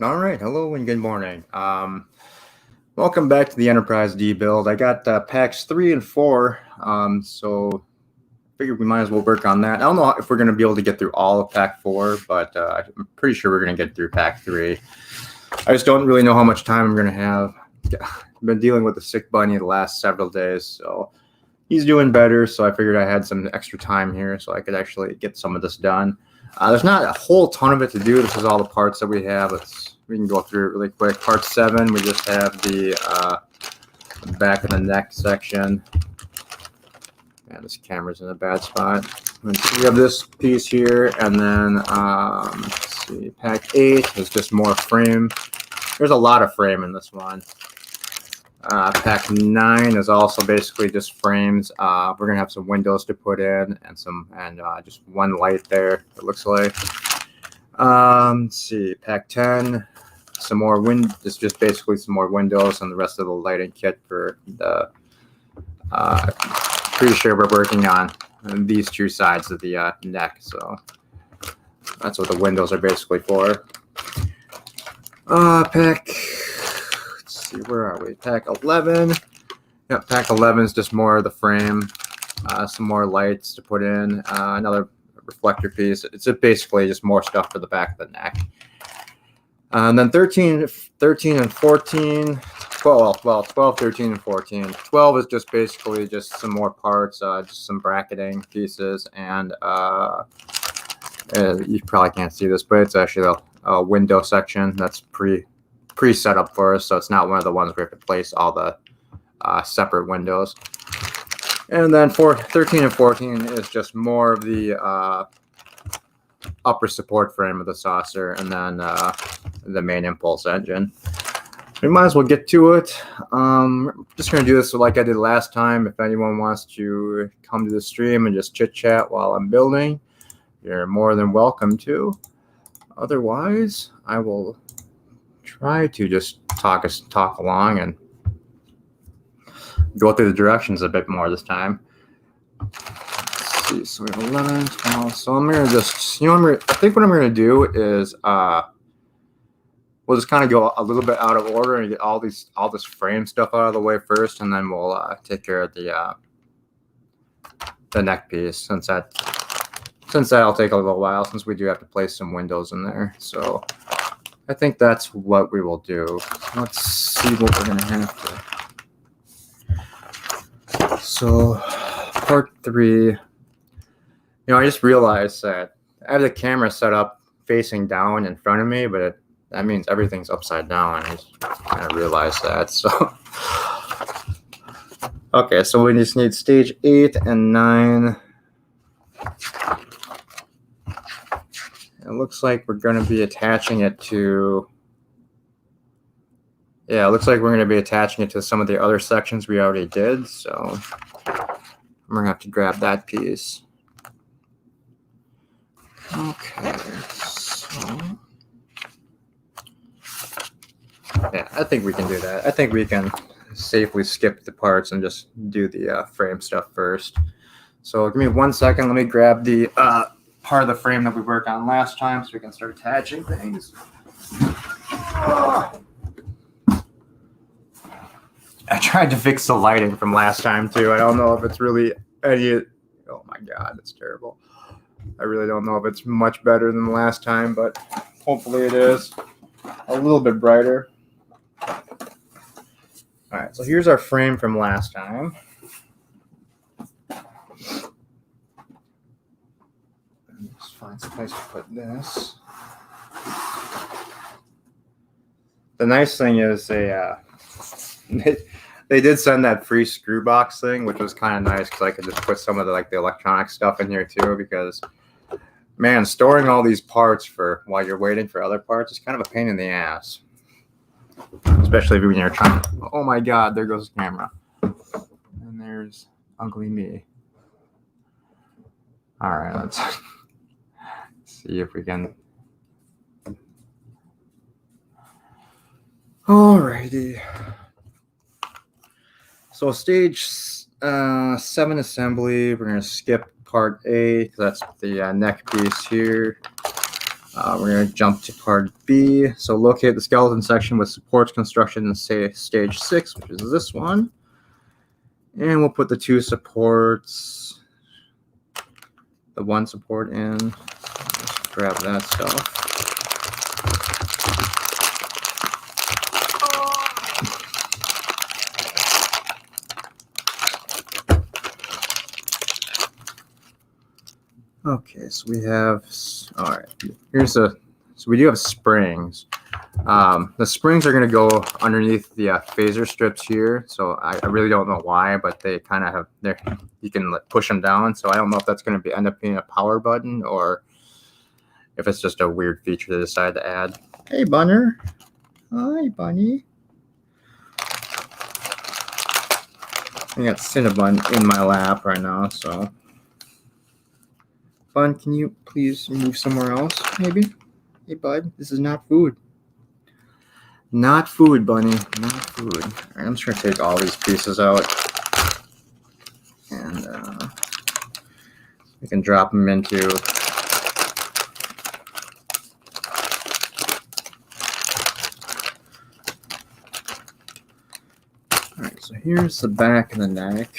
All right, hello and good morning. Welcome back to the Enterprise D build. I got packs 3 and 4, so figured we might as well work on that. I don't know if we're going to be able to get through all of pack 4, but I'm pretty sure we're going to get through pack 3. I just don't really know how much time I'm going to have. I've been dealing with a sick bunny the last several days, so he's doing better, so I figured I had some extra time here so I could actually get some of this done. There's not a whole ton of it to do. This is all the parts that we have. We can go through it really quick. Part 7, we just have the back of the neck section. And this camera's in a bad spot. We have this piece here, and then let's see, pack 8 is just more frame. There's a lot of frame in this one. Pack 9 is also basically just frames. We're gonna have some windows to put in and just one light there. It looks like. Let's see, pack 10, some more it's just basically some more windows and the rest of the lighting kit for the. Pretty sure we're working on these two sides of the neck, so that's what the windows are basically for. Pack. Where are we? Pack 11. Yep, pack 11 is just more of the frame, some more lights to put in, another reflector piece. It's basically just more stuff for the back of the neck. And then 13 and 14, 12, 13 and 14. 12 is just basically just some more parts, just some bracketing pieces, and you probably can't see this, but it's actually a window section that's pre-set up for us, so it's not one of the ones we have to place all the separate windows. And then for 13 and 14 is just more of the upper support frame of the saucer, and then the main impulse engine. We might as well get to it. Just going to do this like I did last time. If anyone wants to come to the stream and just chit chat while I'm building, you're more than welcome to. Otherwise, I will try to just talk along and go through the directions a bit more this time. Let's see, so we have 11, 12. So I'm gonna just, I think what I'm gonna do is we'll just kind of go a little bit out of order and get all this frame stuff out of the way first, and then we'll take care of the neck piece, since that'll take a little while, since we do have to place some windows in there. So I think that's what we will do. Let's see what we're gonna have to. So part 3, I just realized that I have the camera set up facing down in front of me, but that means everything's upside down. I just kind of realized that. So okay, so we just need stage 8 and 9. It looks like we're going to be attaching it to. Yeah, it looks like we're going to be attaching it to some of the other sections we already did. So I'm going to have to grab that piece. Okay, so yeah, I think we can do that. I think we can safely skip the parts and just do the frame stuff first. So give me 1 second. Let me grab the part of the frame that we worked on last time so we can start attaching things. I tried to fix the lighting from last time too. I don't know if it's really any. Oh my god, it's terrible. I really don't know if it's much better than the last time, but hopefully it is a little bit brighter. All right, so here's our frame from last time. Let's find some place to put this. The nice thing is they did send that free screw box thing, which was kind of nice because I could just put some of the electronic stuff in here too. Because man, storing all these parts while you're waiting for other parts is kind of a pain in the ass, especially when you're trying. Oh my god, there goes the camera, and there's ugly me. All right, let's see if we can. Alrighty. So stage 7 assembly, we're going to skip part A, because that's the neck piece here. We're going to jump to part B. So locate the skeleton section with supports construction in stage 6, which is this one. And we'll put the 2 supports, the 1 support in. Just grab that stuff. Okay, so we have, all right, so we do have springs. The springs are going to go underneath the phaser strips here. So I really don't know why, but they kind of have, you can push them down. So I don't know if that's going to end up being a power button or if it's just a weird feature they decided to add. Hey, Bunner. Hi, Bunny. I got Cinnabon in my lap right now, so. Bun, can you please move somewhere else, maybe? Hey, bud, this is not food. Not food, Bunny. Not food. All right, I'm just going to take all these pieces out. And we can drop them into... All right, so here's the back of the neck.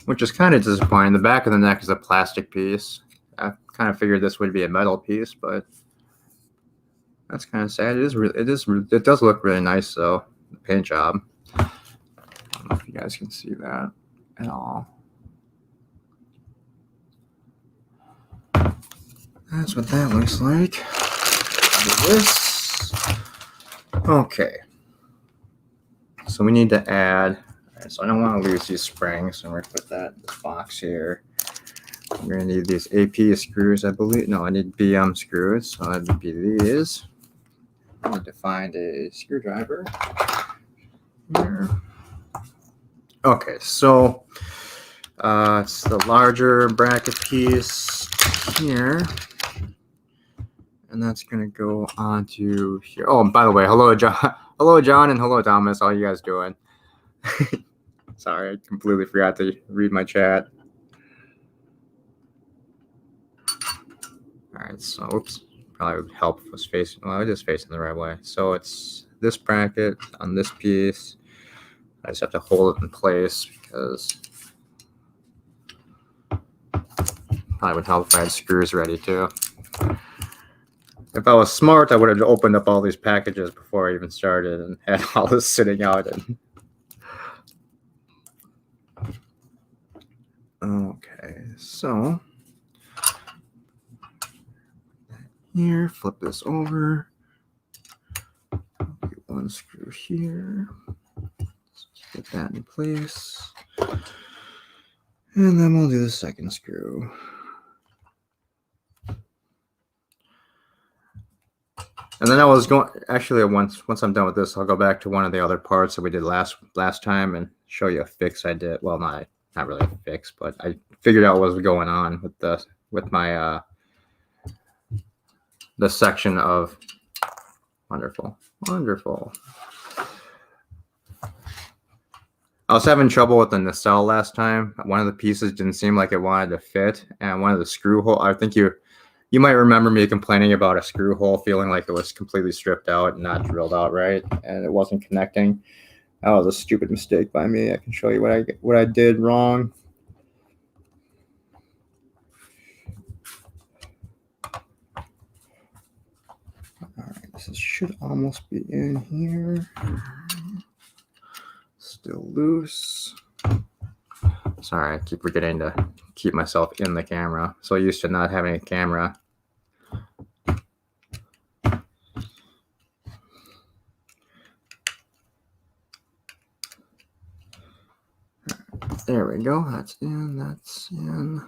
Which is kind of disappointing. The back of the neck is a plastic piece. I kind of figured this would be a metal piece, but that's kind of sad. It does look really nice though. The paint job. I don't know if you guys can see that at all. That's what that looks like. Do this. Okay. So we need to add. Right, so I don't want to lose these springs, so we're going to put that in this box here. We're going to need these AP screws, I believe. No, I need BM screws, so that'd be these. I need to find a screwdriver here. Okay, so it's the larger bracket piece here. And that's going to go onto here. Oh, and by the way, hello, John. Hello, John, and hello, Thomas. How you guys doing? Sorry, I completely forgot to read my chat. All right, so oops, probably would help if it was facing. Well, it is facing the right way. So it's this bracket on this piece. I just have to hold it in place because probably would help if I had screws ready too. If I was smart, I would have opened up all these packages before I even started and had all this sitting out. Okay, so here, flip this over. Get 1 screw here. Just get that in place. And then we'll do the 2nd screw. And then I was going, actually once I'm done with this, I'll go back to one of the other parts that we did last time and show you a fix I did. Well, not really a fix, but I figured out what was going on with my the section of wonderful. I was having trouble with the nacelle last time. One of the pieces didn't seem like it wanted to fit, and one of the screw hole. I think you might remember me complaining about a screw hole feeling like it was completely stripped out and not drilled out right, and it wasn't connecting. That was a stupid mistake by me. I can show you what I did wrong. All right, this should almost be in here. Still loose. Sorry, I keep forgetting to keep myself in the camera. So used to not having a camera. There we go. That's in.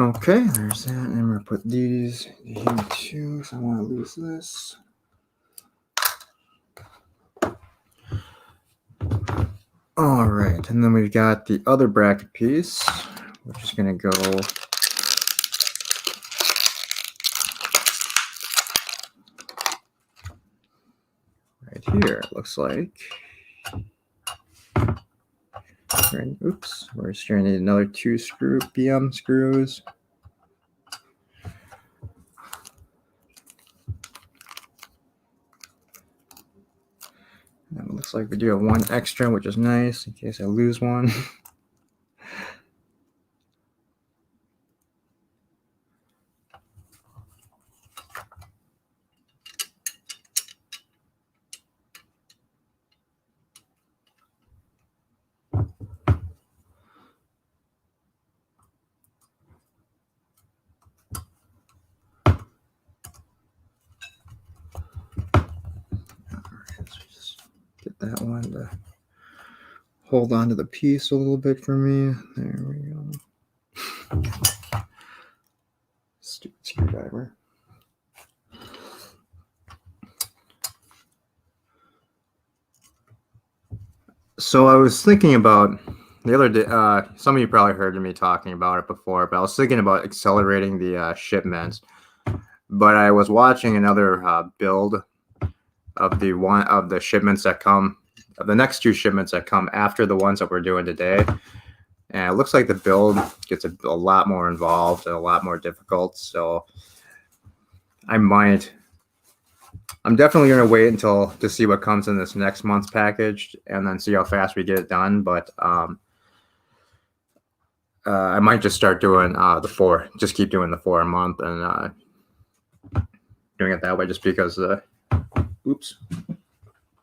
Okay, there's that. And we're going to put these here too, so I want to lose this. All right, and then we've got the other bracket piece, which is going to go right here, it looks like. Oops, we're just going to need another 2 screw BM screws. And it looks like we do have 1 extra, which is nice in case I lose one. Get that one to hold on to the piece a little bit for me. There we go. Stupid screwdriver. So I was thinking about the other day, some of you probably heard me talking about it before, but I was thinking about accelerating the shipments. But I was watching another build of the shipments that come, of the next 2 shipments that come after the ones that we're doing today. And it looks like the build gets a lot more involved and a lot more difficult. So I'm definitely going to wait to see what comes in this next month's package and then see how fast we get it done. But I might just start doing the 4, just keep doing the 4 a month and doing it that way just because, oops,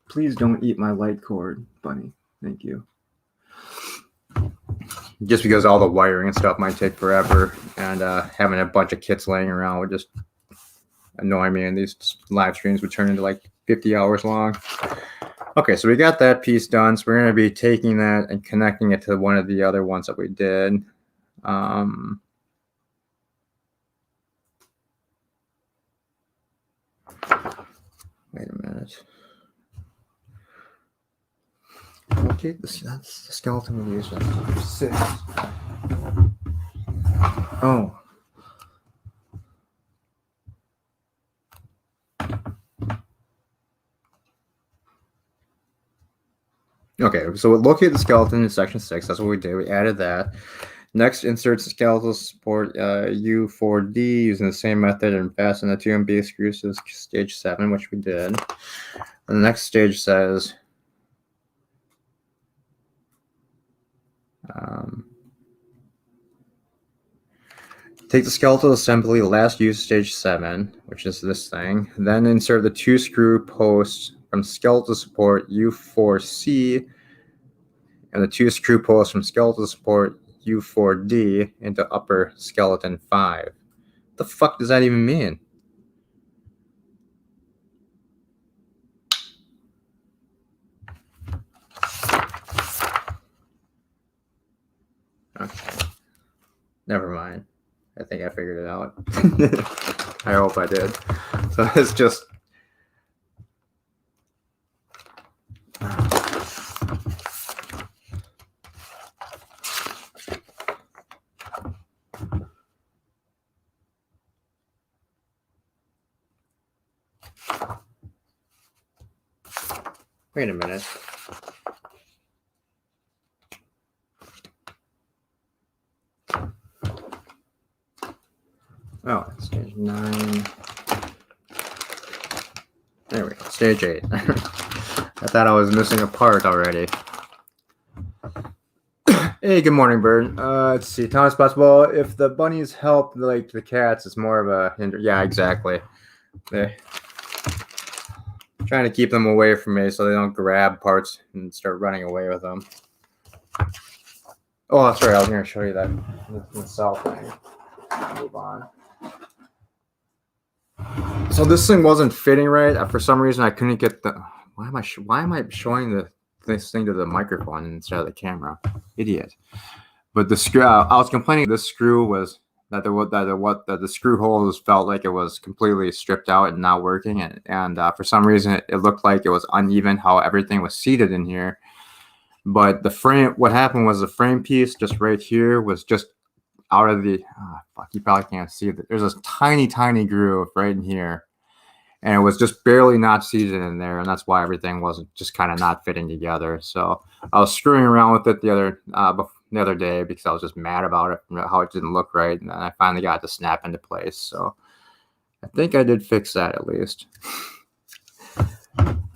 please don't eat my light cord, bunny. Thank you. Just because all the wiring and stuff might take forever, and having a bunch of kits laying around would just annoy me, and these live streams would turn into like 50 hours long. Okay, so we got that piece done. So we're going to be taking that and connecting it to one of the other ones that we did. Wait a minute. Okay, that's the skeleton we used. 6. Oh. Okay, so we'll locate the skeleton in section 6. That's what we did. We added that. Next, insert the skeletal support U4D using the same method and fasten the 2 MB screws to stage 7, which we did. And the next stage says take the skeletal assembly last used stage 7, which is this thing. Then insert the 2 screw posts from skeletal support U4C and the 2 screw posts from skeletal support U4D into upper skeleton 5. What the fuck does that even mean? Okay. Never mind. I think I figured it out. I hope I did. So it's just... Wait a minute. Oh, stage 9. There we go, stage 8. I thought I was missing a part already. Hey, good morning, Bird. Let's see, Thomas Possible. If the bunnies help like the cats, it's more of a hinder. Yeah, exactly. They're trying to keep them away from me so they don't grab parts and start running away with them. Oh, that's right. I was going to show you that the cell thing. Move on. So this thing wasn't fitting right. For some reason, I couldn't get the. Why am I showing this thing to the microphone instead of the camera? Idiot. But the screw. I was complaining. This screw was that the screw holes felt like it was completely stripped out and not working, and for some reason it looked like it was uneven how everything was seated in here. But the frame. What happened was the frame piece just right here was just out of the. Oh, fuck! You probably can't see it. There's a tiny groove right in here. and it was just barely not seated in there, and that's why everything wasn't just kind of not fitting together. So I was screwing around with it the other day because I was just mad about it, how it didn't look right, and then I finally got it to snap into place. So I think I did fix that at least.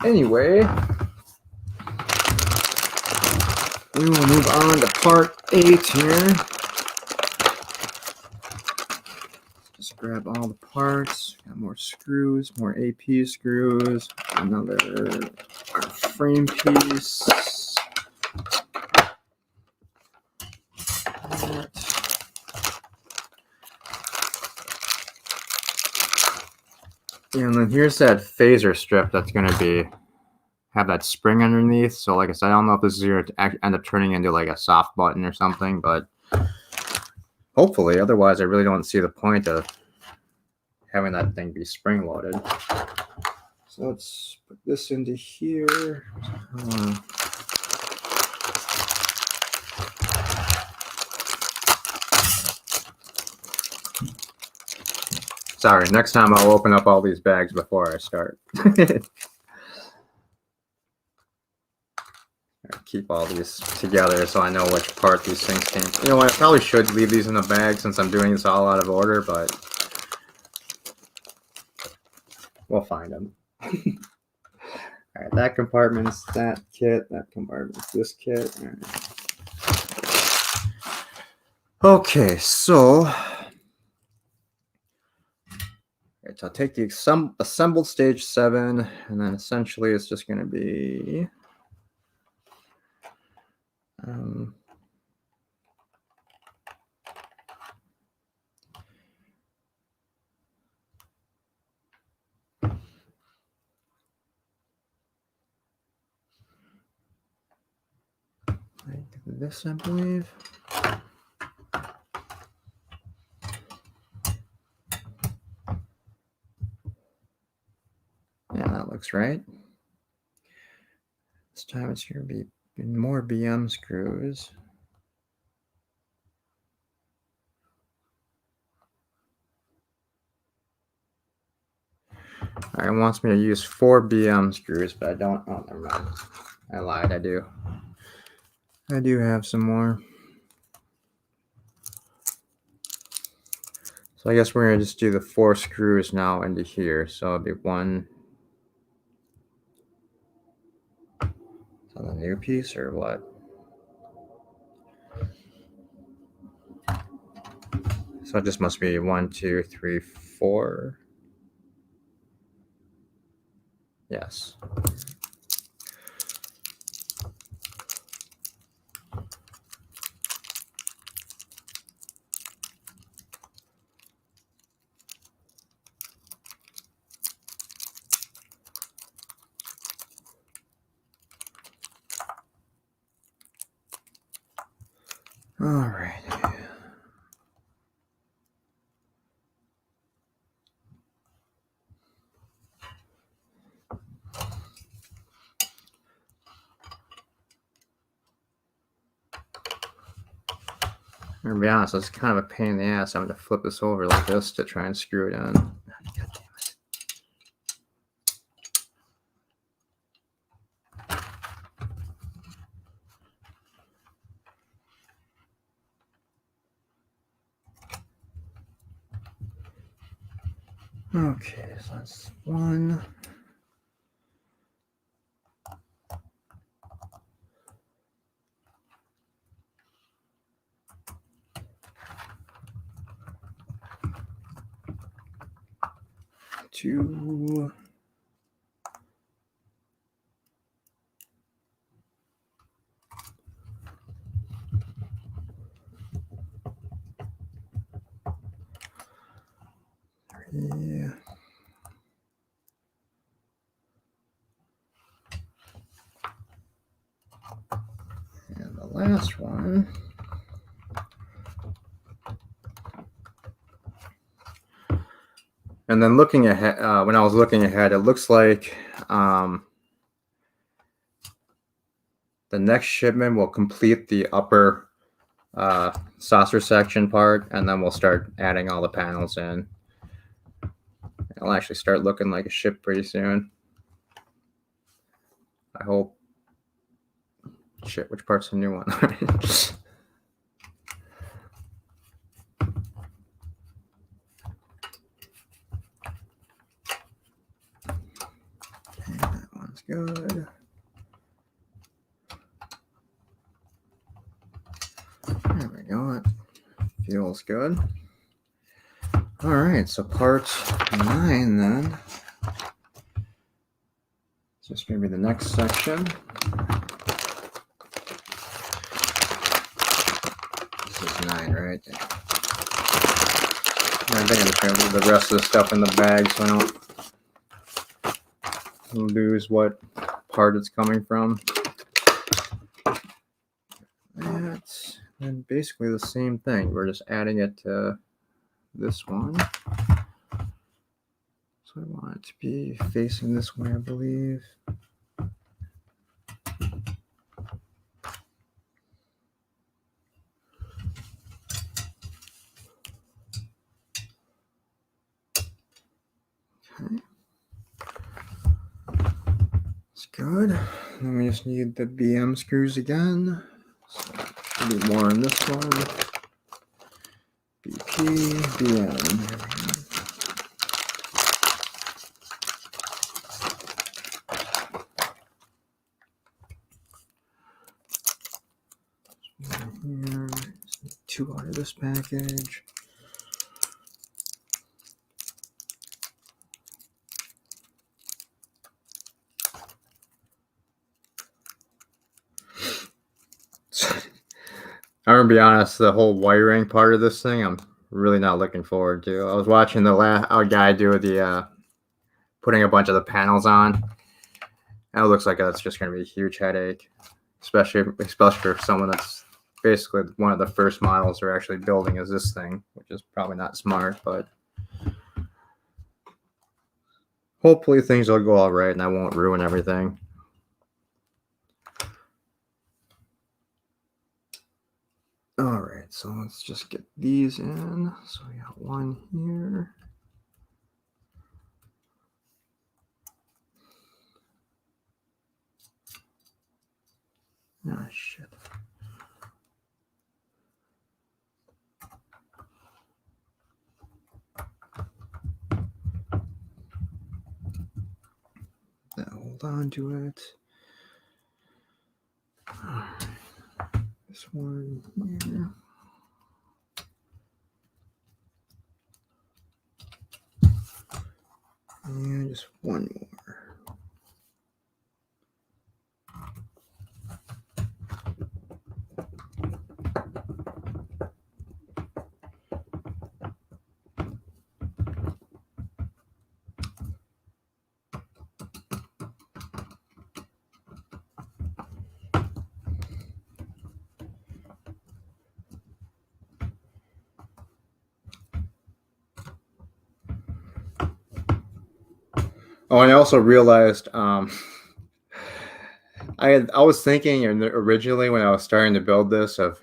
Anyway, we will move on to part 8 here. Just grab all the parts. Got more screws, more AP screws, another frame piece. And then here's that phaser strip that's going to have that spring underneath. So like I said, I don't know if this is going to end up turning into like a soft button or something, but hopefully. Otherwise, I really don't see the point of having that thing be spring loaded. So let's put this into here. Sorry, next time I'll open up all these bags before I start. Keep all these together so I know which part these things came from. You know what, I probably should leave these in the bag since I'm doing this all out of order, but we'll find them. Alright, that compartment's that kit, that compartment's this kit. All right. Okay, so I'll take the assembled stage 7, and then essentially it's just going to be like this, I believe. Yeah, that looks right. This time it's going to be more BM screws. All right, it wants me to use 4 BM screws, but I don't. Oh, never mind. I lied. I do. I do have some more. So I guess we're going to just do the 4 screws now into here. So it'll be 1. Is that a new piece or what? So it just must be 1, 2, 3, 4. Yes. All right. I'm gonna be honest, it's kind of a pain in the ass having to flip this over like this to try and screw it in. God damn it. Okay, so that's 1. 2. Yeah. And the last one. And then looking ahead, when I was looking ahead, it looks like the next shipment will complete the upper saucer section part, and then we'll start adding all the panels in. It'll actually start looking like a ship pretty soon. I hope. Shit, which part's the new one? Okay, that one's good. There we go. It feels good. All right, so part 9 then. So it's going to be the next section. This is 9, right? I think I'm just going to leave the rest of the stuff in the bag so I don't lose what part it's coming from. That's and basically the same thing. We're just adding it to this one. So I want it to be facing this way, I believe. Okay. It's good. Then we just need the BM screws again. So should be more on this one. BP, BM. Here, just need 2 out of this package. I'm gonna be honest, the whole wiring part of this thing, I'm really not looking forward to. I was watching the last guy do the putting a bunch of the panels on. And it looks like that's just gonna be a huge headache, especially for someone that's basically one of the first models they're actually building is this thing, which is probably not smart, but hopefully things will go all right and I won't ruin everything. All right, so let's just get these in. So we got one here. Oh, shit. Now hold on to it. All right. This one here. And just one more. Oh, and I also realized I was thinking originally when I was starting to build this of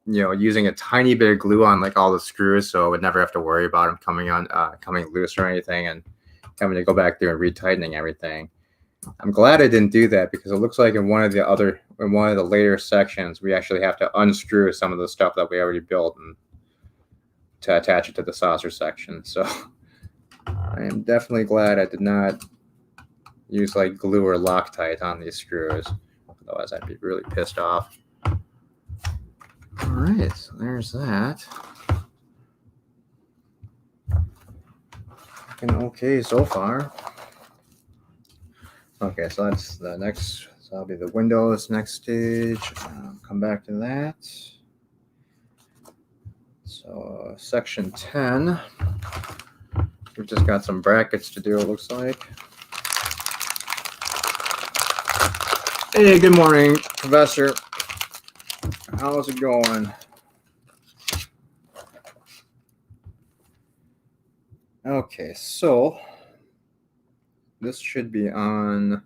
using a tiny bit of glue on like all the screws so I would never have to worry about them coming loose or anything and having to go back there and retightening everything. I'm glad I didn't do that because it looks like in one of the later sections we actually have to unscrew some of the stuff that we already built and to attach it to the saucer section. So I am definitely glad I did not use like glue or Loctite on these screws. Otherwise, I'd be really pissed off. All right, so there's that. Looking okay so far. Okay, so that's the next. So that'll be the windows next stage. Come back to that. So section 10. We've just got some brackets to do, it looks like. Hey, good morning, Professor. How's it going? Okay, so this should be on,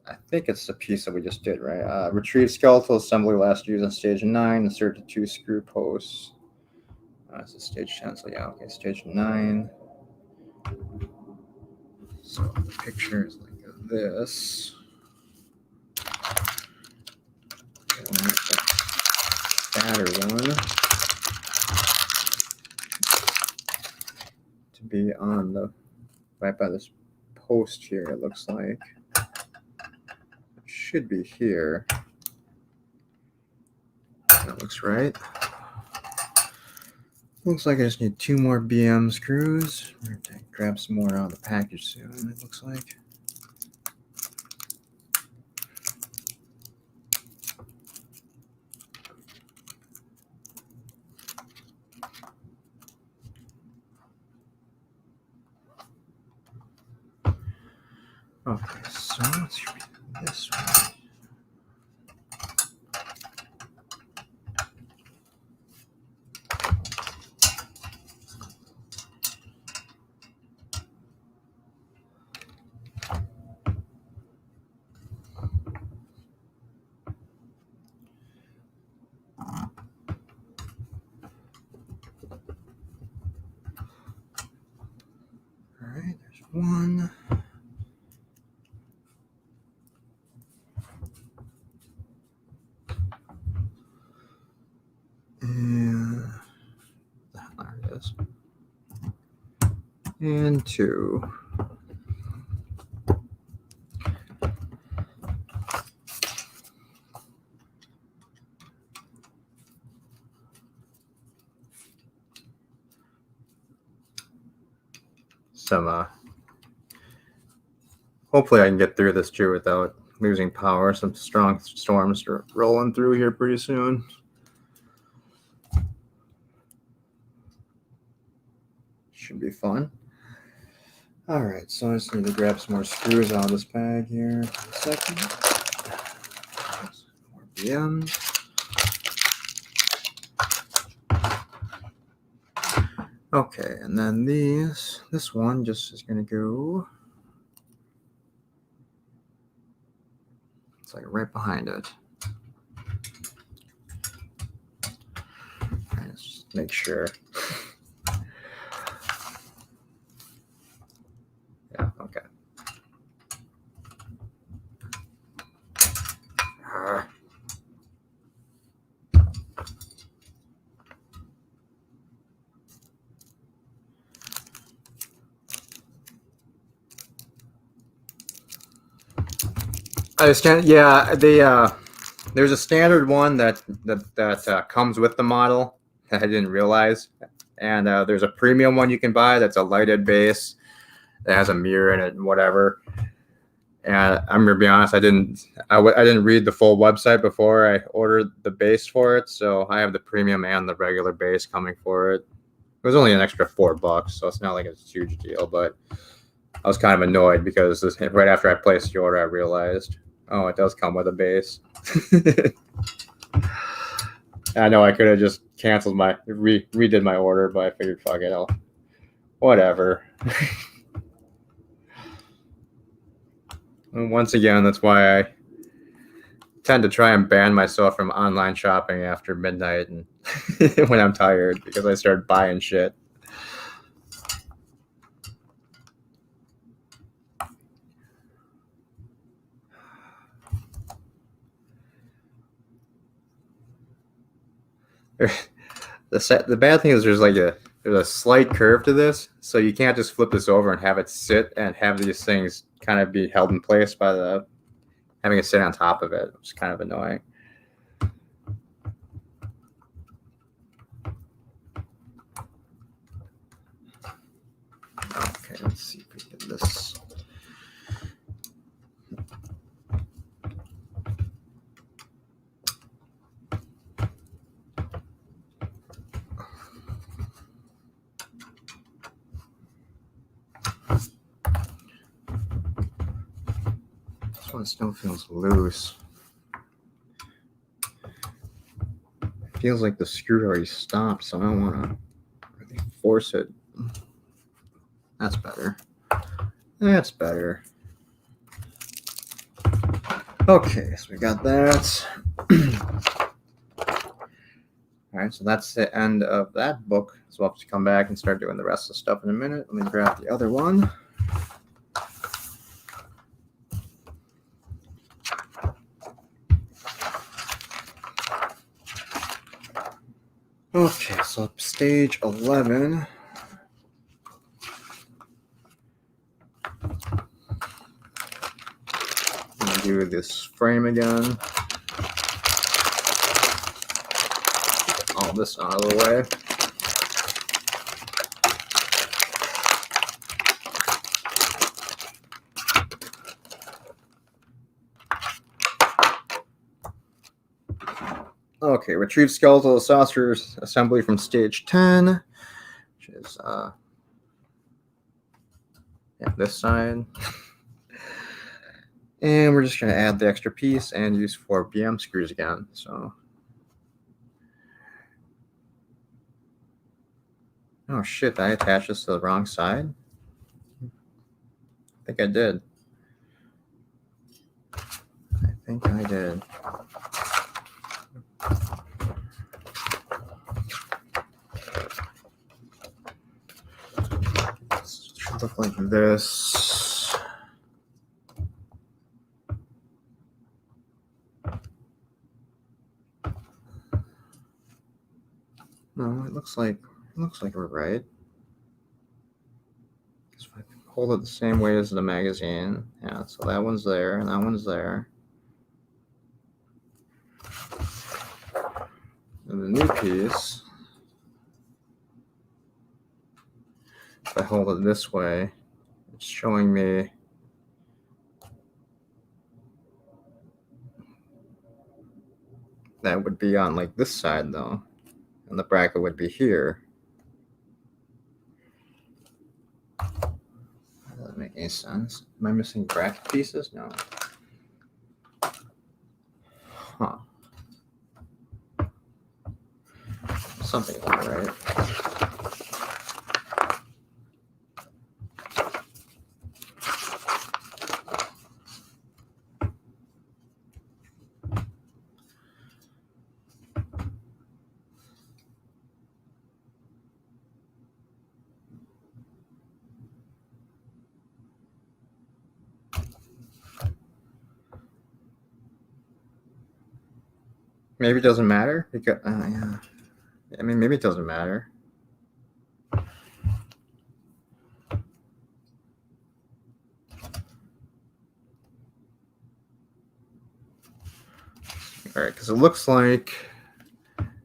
I think it's the piece that we just did, right? Retrieve skeletal assembly last used on stage 9, insert the 2 screw posts. This is stage 10, so yeah, okay, stage 9. So the picture is like this. And that's a fatter one to be on the right by this post here, it looks like. It should be here. That looks right. Looks like I just need 2 more BM screws. We're going to grab some more out of the package soon, it looks like. Okay, so let's read this one. All right, there's one. And there it is. And 2. Some hopefully I can get through this too without losing power. Some strong storms are rolling through here pretty soon. Should be fun. All right, so I just need to grab some more screws out of this bag here for a second. More BMs. Okay, and then this one just is gonna go. It's like right behind it. Let's just make sure. Yeah, okay. I understand. Yeah, there's a standard one that comes with the model that I didn't realize, and there's a premium one you can buy that's a lighted base that has a mirror in it and whatever. And I'm gonna be honest, I didn't read the full website before I ordered the base for it, so I have the premium and the regular base coming for it. It was only an extra $4, so it's not like it's a huge deal, but I was kind of annoyed because right after I placed the order, I realized, oh, it does come with a base. I know I could have just canceled redid my order, but I figured, fuck it, whatever. And once again, that's why I tend to try and ban myself from online shopping after midnight and when I'm tired, because I start buying shit. The bad thing is there's a slight curve to this, so you can't just flip this over and have it sit and have these things kind of be held in place by having it sit on top of it, which is kind of annoying. Okay, let's see if we can get this. This one still feels loose. It feels like the screw already stopped, so I don't want to really force it. That's better. That's better. Okay, so we got that. All right, so that's the end of that book. So we'll have to come back and start doing the rest of the stuff in a minute. Let me grab the other one. Okay, so stage 11. Do this frame again. All this out of the way. Okay, retrieve skeletal saucers assembly from stage 10, which is this side. And we're just going to add the extra piece and use 4 BM screws again. So, oh shit, did I attach this to the wrong side? I think I did. It should look like this. No, it looks like we're right. If I hold it the same way as the magazine, yeah. So that one's there and that one's there. And the new piece, if I hold it this way, it's showing me that would be on like this side though, and the bracket would be here. That doesn't make any sense. Am I missing bracket pieces? No. Huh. Something's not right. Maybe it doesn't matter because yeah. I mean, maybe it doesn't matter. All right, because it looks like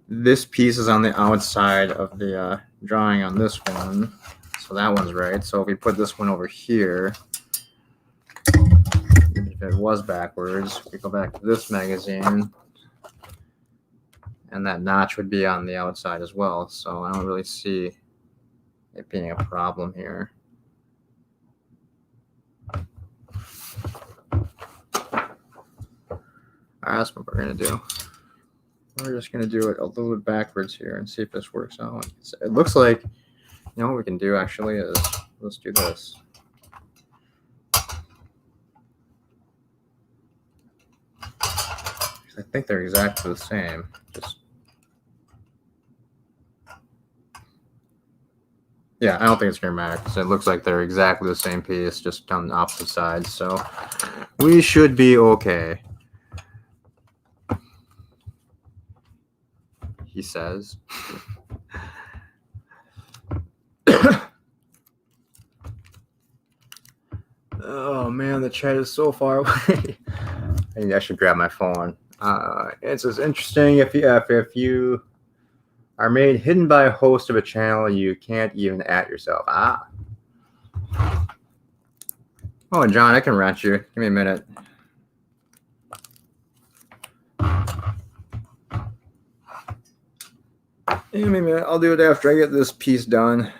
this piece is on the outside of the drawing on this one, so that one's right. So if we put this one over here, if it was backwards, we go back to this magazine, and that notch would be on the outside as well. So I don't really see it being a problem here. All right, that's what we're gonna do. We're just gonna do it a little bit backwards here and see if this works out. It looks like, you know what we can do actually is, let's do this. I think they're exactly the same. Yeah, I don't think it's gonna matter because it looks like they're exactly the same piece, just on the opposite sides. So we should be okay. He says. Oh man, the chat is so far away. I should grab my phone. It says interesting if you are made hidden by a host of a channel, you can't even at yourself. Ah. Oh, John, I can rent you. Give me a minute. Give me a minute. I'll do it after I get this piece done.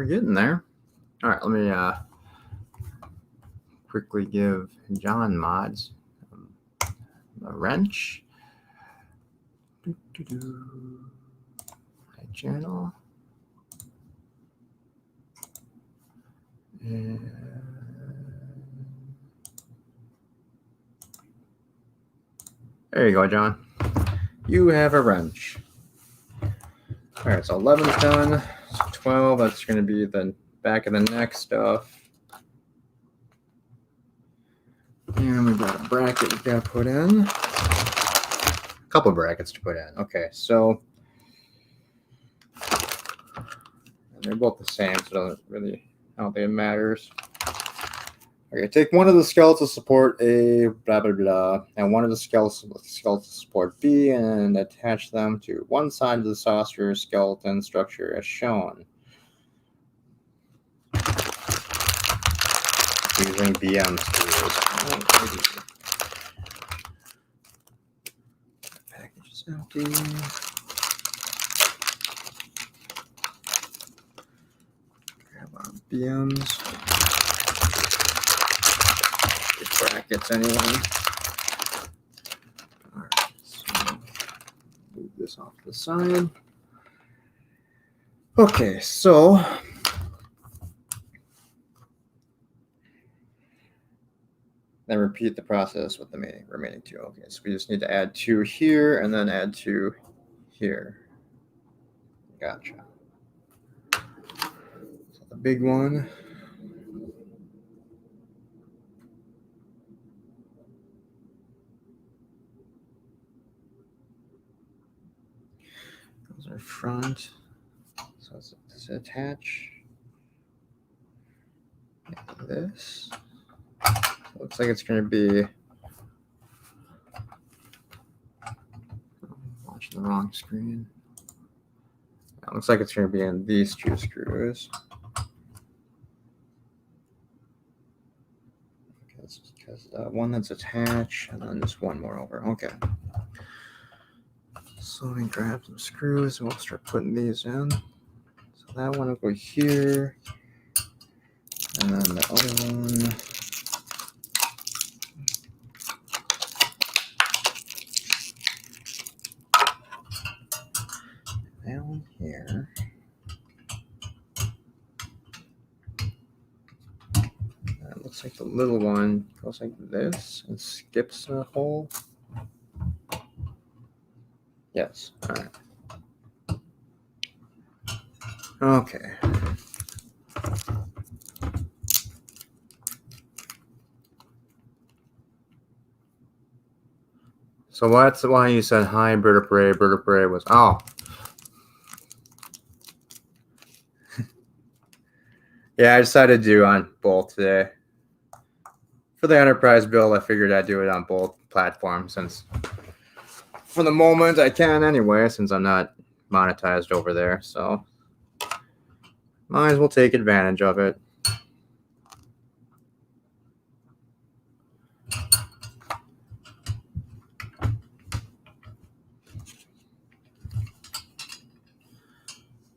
we're getting there. All right, let me quickly give John Mods a wrench. My channel. And there you go, John. You have a wrench. All right, so 11's done. So 12, that's going to be the back of the neck stuff. And we've got a bracket we've got to put in. A couple of brackets to put in. Okay, so they're both the same, so it doesn't really, I don't think it matters. Okay, take one of the skeletal support A, blah, blah, blah, and one of the skeletal support B, and attach them to one side of the saucer skeleton structure as shown. Using BM screws. Package is empty. Grab our BMs. Brackets anyway. All right, so move this off to the side. Okay, so then repeat the process with the remaining two. Okay, so we just need to add 2 here and then add 2 here. Gotcha. So the big one. Those are front. So let's attach this. So it looks like it's going to be. Watching the wrong screen. It looks like it's going to be in these 2 screws. Because the one that's attached, and then just one more over. Okay. So let me grab some screws, and we'll start putting these in. So that one will go here, and then the other one. Down here. That looks like the little one goes like this and skips a hole. Yes. All right. Okay. So that's why you said hi, vertebrae. Vertebrae was Yeah, I decided to do on both today. For the enterprise build, I figured I'd do it on both platforms since for the moment I can anyway, since I'm not monetized over there. So might as well take advantage of it.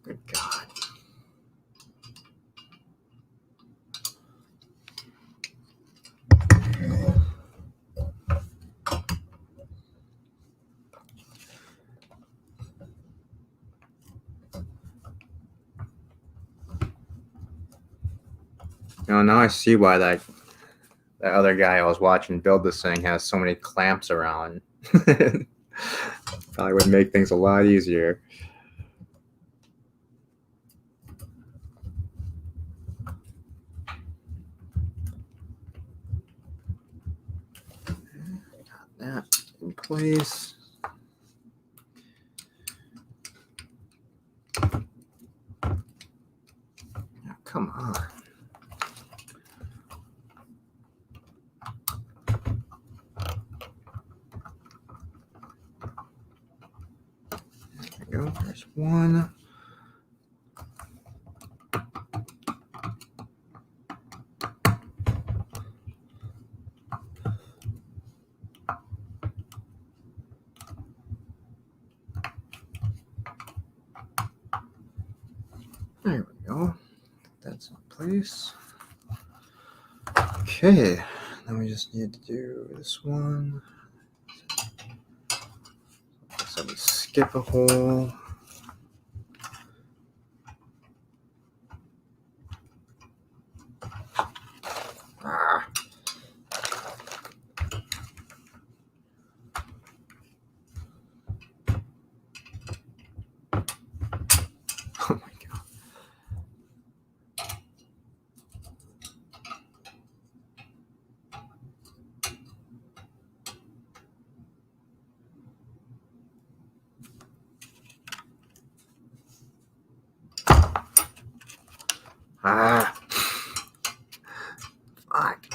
Good God. Now I see why that other guy I was watching build this thing has so many clamps around. Probably would make things a lot easier. Got that in place. Now, come on. There we go. There's one. There we go. place. Okay, then we just need to do this one. So we skip a hole. Ah. Oh my god. Ah. Fuck.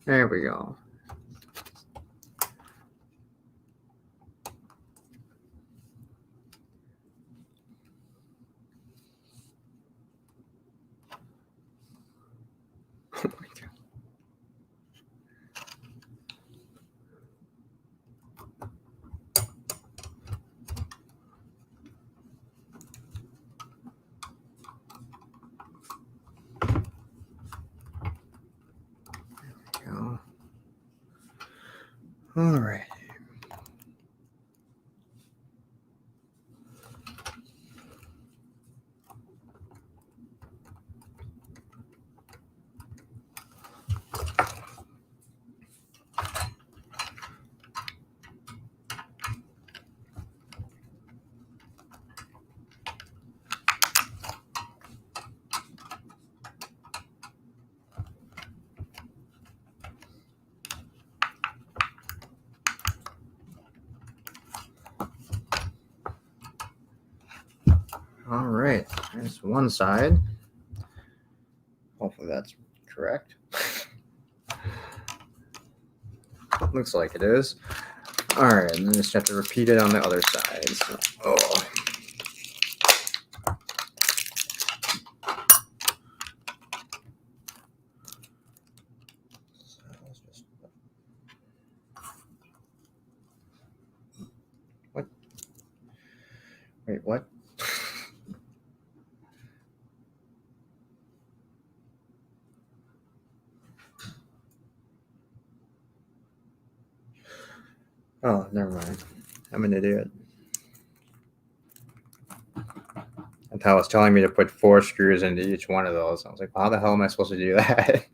There we go. Oh my god. There we go. All right. All right, there's one side. Hopefully that's correct. Looks like it is. All right, and then just have to repeat it on the other side. So, oh. What? Wait, what? Oh, never mind. I'm an idiot. And Tal was telling me to put 4 screws into each one of those. I was like, how the hell am I supposed to do that?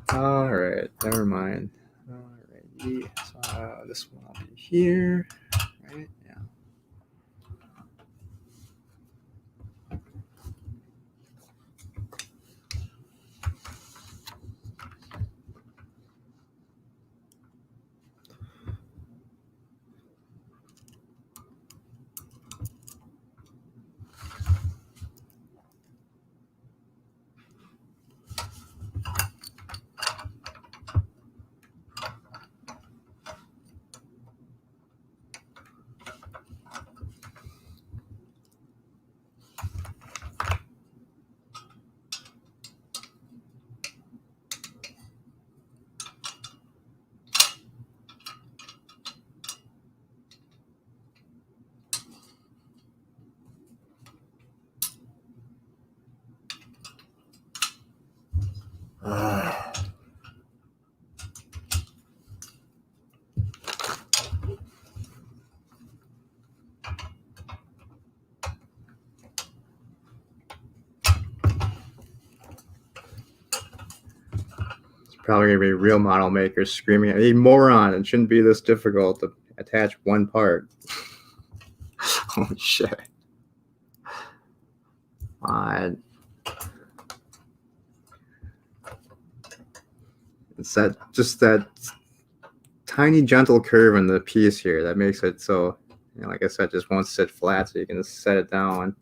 All right, never mind. All right, so this one will be here, right? Yeah. Probably gonna be real model makers screaming at me, moron, it shouldn't be this difficult to attach one part. Holy shit. God. It's that tiny gentle curve in the piece here that makes it so, like I said, just won't sit flat, so you can just set it down.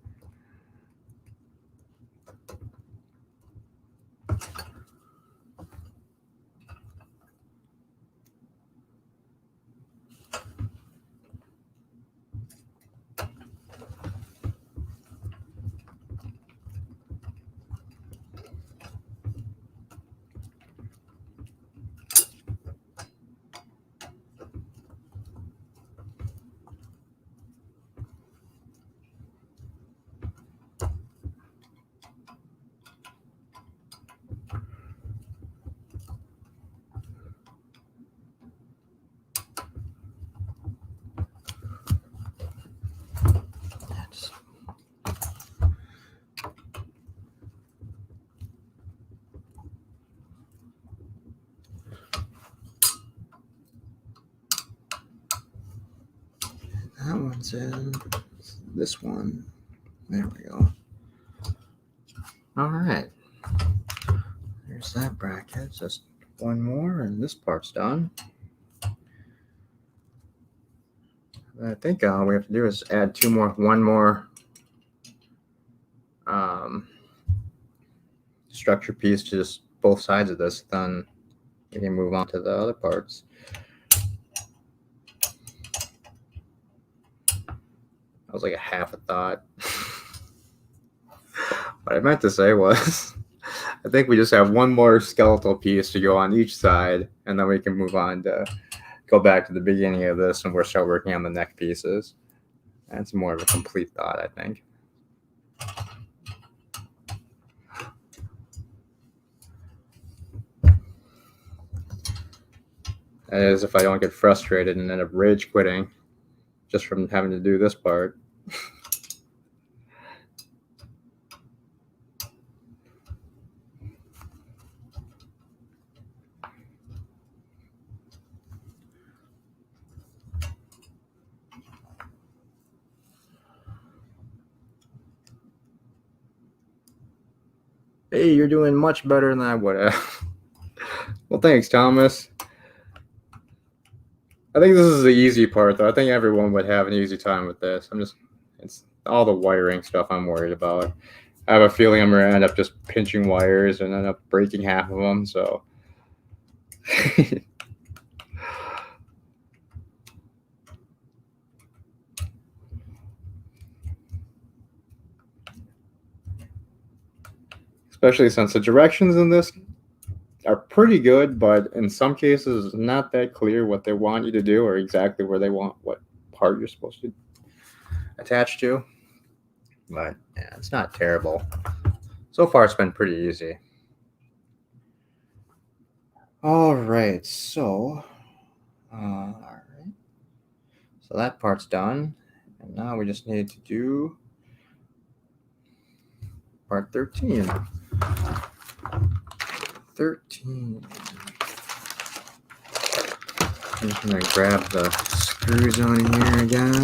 That one's in. This one. There we go. All right. There's that bracket. Just one more, and this part's done. I think all we have to do is add one more structure piece to just both sides of this. Then we can move on to the other parts. That was like a half a thought. What I meant to say was, I think we just have one more skeletal piece to go on each side, and then we can move on to go back to the beginning of this, and we'll start working on the neck pieces. That's more of a complete thought, I think. That is, if I don't get frustrated and end up rage quitting just from having to do this part. Hey, you're doing much better than I would have. Well, thanks, Thomas. I think this is the easy part, though. I think everyone would have an easy time with this. It's all the wiring stuff I'm worried about. I have a feeling I'm going to end up just pinching wires and end up breaking half of them, so. Especially since the directions in this are pretty good, but in some cases it's not that clear what they want you to do or exactly where they want what part you're supposed to attach to. But yeah, it's not terrible. So far it's been pretty easy. All right, so so that part's done, and now we just need to do part 13. 13. I'm just gonna grab the screws on here again.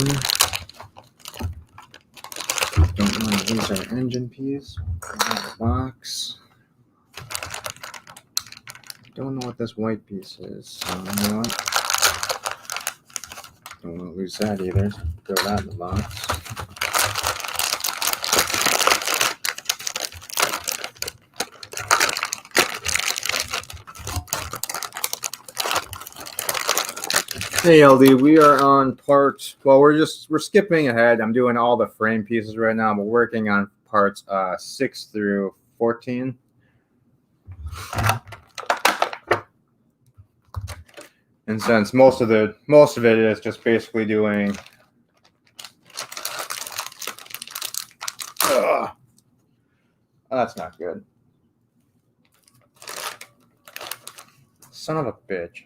Don't want to lose our engine piece. The box. Don't know what this white piece is, so you know what? Don't want to lose that either. Throw that in the box. Hey LD, we are on part. Well, we're skipping ahead. I'm doing all the frame pieces right now. We're working on parts 6 through 14. And since most of it is just basically doing that's not good. Son of a bitch.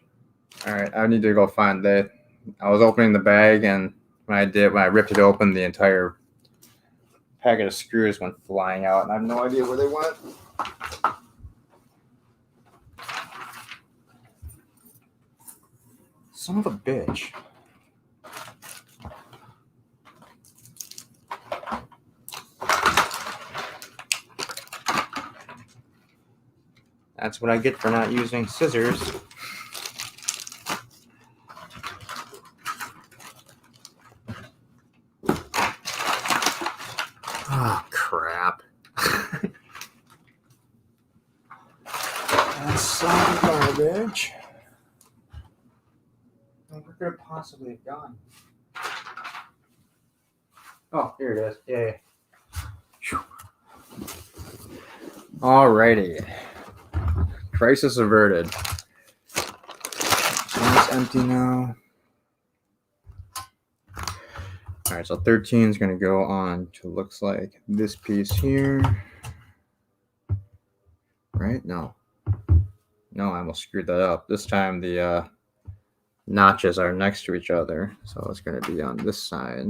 All right, I need to go find that. I was opening the bag, and when I ripped it open, the entire packet of screws went flying out, and I have no idea where they went. Son of a bitch. That's what I get for not using scissors. Oh, crap. That's some garbage. Where could it possibly have gone? Oh, here it is. Yay. Alrighty. Crisis averted. It's empty now. All right, so 13 is going to go on to looks like this piece here. Right? No, I almost screwed that up. This time the notches are next to each other, so it's going to be on this side.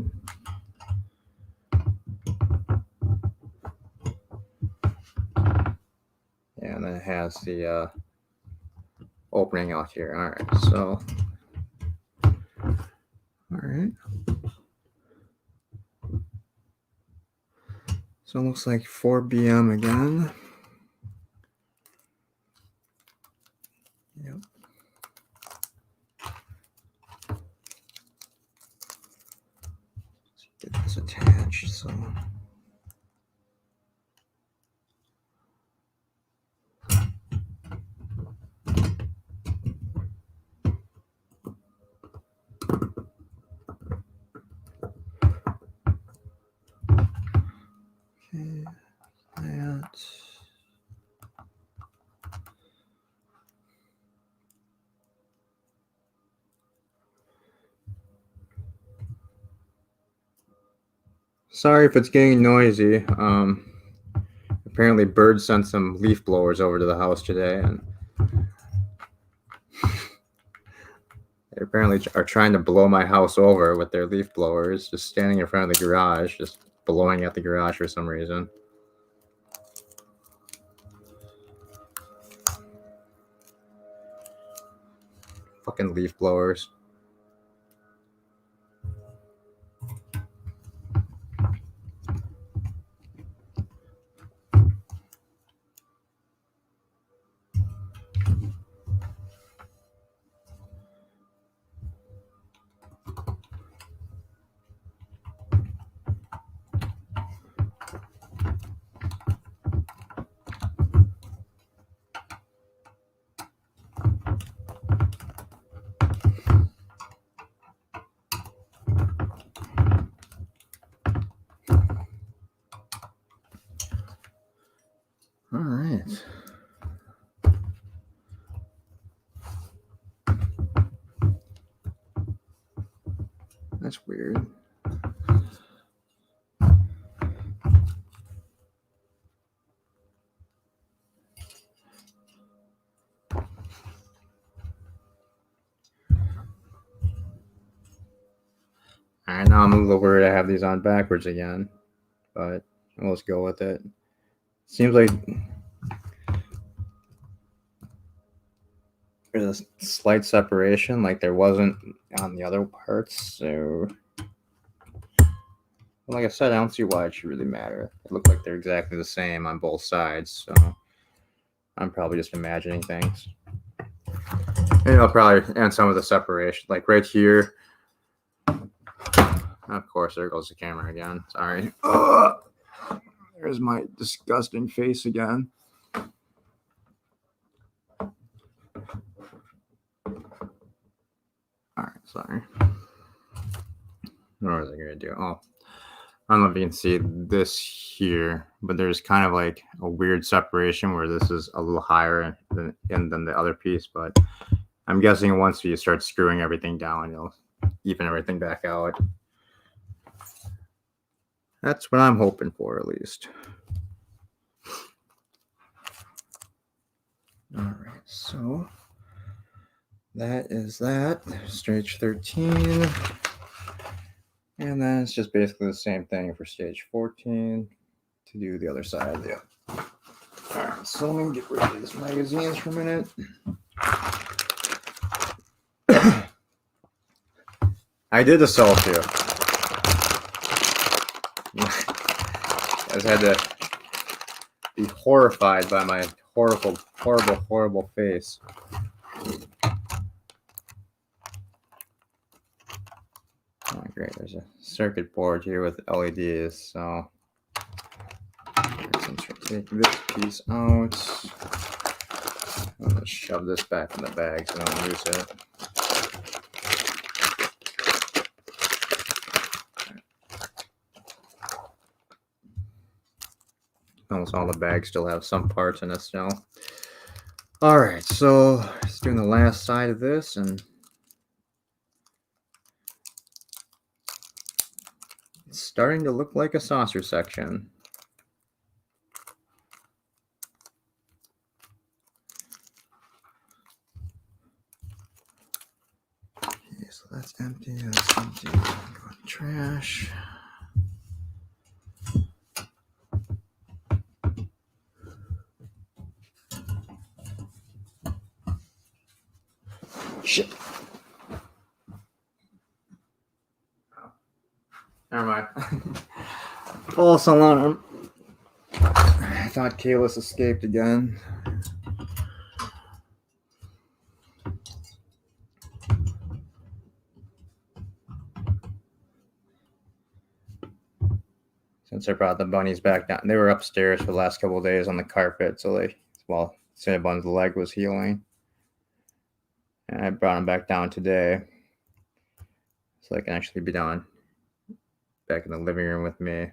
Yeah, and then it has the opening out here. All right, so all right. So it looks like 4 BM again. Yep. Let's get this attached. So. Okay, that. Sorry if it's getting noisy. Apparently birds sent some leaf blowers over to the house today, and they apparently are trying to blow my house over with their leaf blowers, just standing in front of the garage, just blowing at the garage for some reason. Fucking leaf blowers. All right. That's weird. All right, now I'm a little worried I have these on backwards again, but let's go with it. Seems like there's a slight separation, like there wasn't on the other parts. So, like I said, I don't see why it should really matter. It looked like they're exactly the same on both sides, so I'm probably just imagining things. And I'll probably end some of the separation, like right here. Of course, there goes the camera again. Sorry. There's my disgusting face again. All right, sorry. What was I going to do? Oh, I don't know if you can see this here, but there's kind of like a weird separation where this is a little higher than the other piece. But I'm guessing once you start screwing everything down, you'll even everything back out. That's what I'm hoping for, at least. All right, so that is that. Stage 13. And then it's just basically the same thing for stage 14 to do the other side. Yeah. All right, so let me get rid of these magazines for a minute. I did the sell too. I just had to be horrified by my horrible face. Oh, great. There's a circuit board here with LEDs. So since we're taking this piece out, I'm going to shove this back in the bag so I don't lose it. Almost all the bags still have some parts in it still. All right, so just doing the last side of this, and it's starting to look like a saucer section. Okay, so that's empty. That's empty. Go in the trash. Shit. Never mind. False alarm. thought Kalis escaped again. Since I brought the bunnies back down, they were upstairs for the last couple of days on the carpet, so Cinnabon's leg was healing. And I brought them back down today, so they can actually be down back in the living room with me.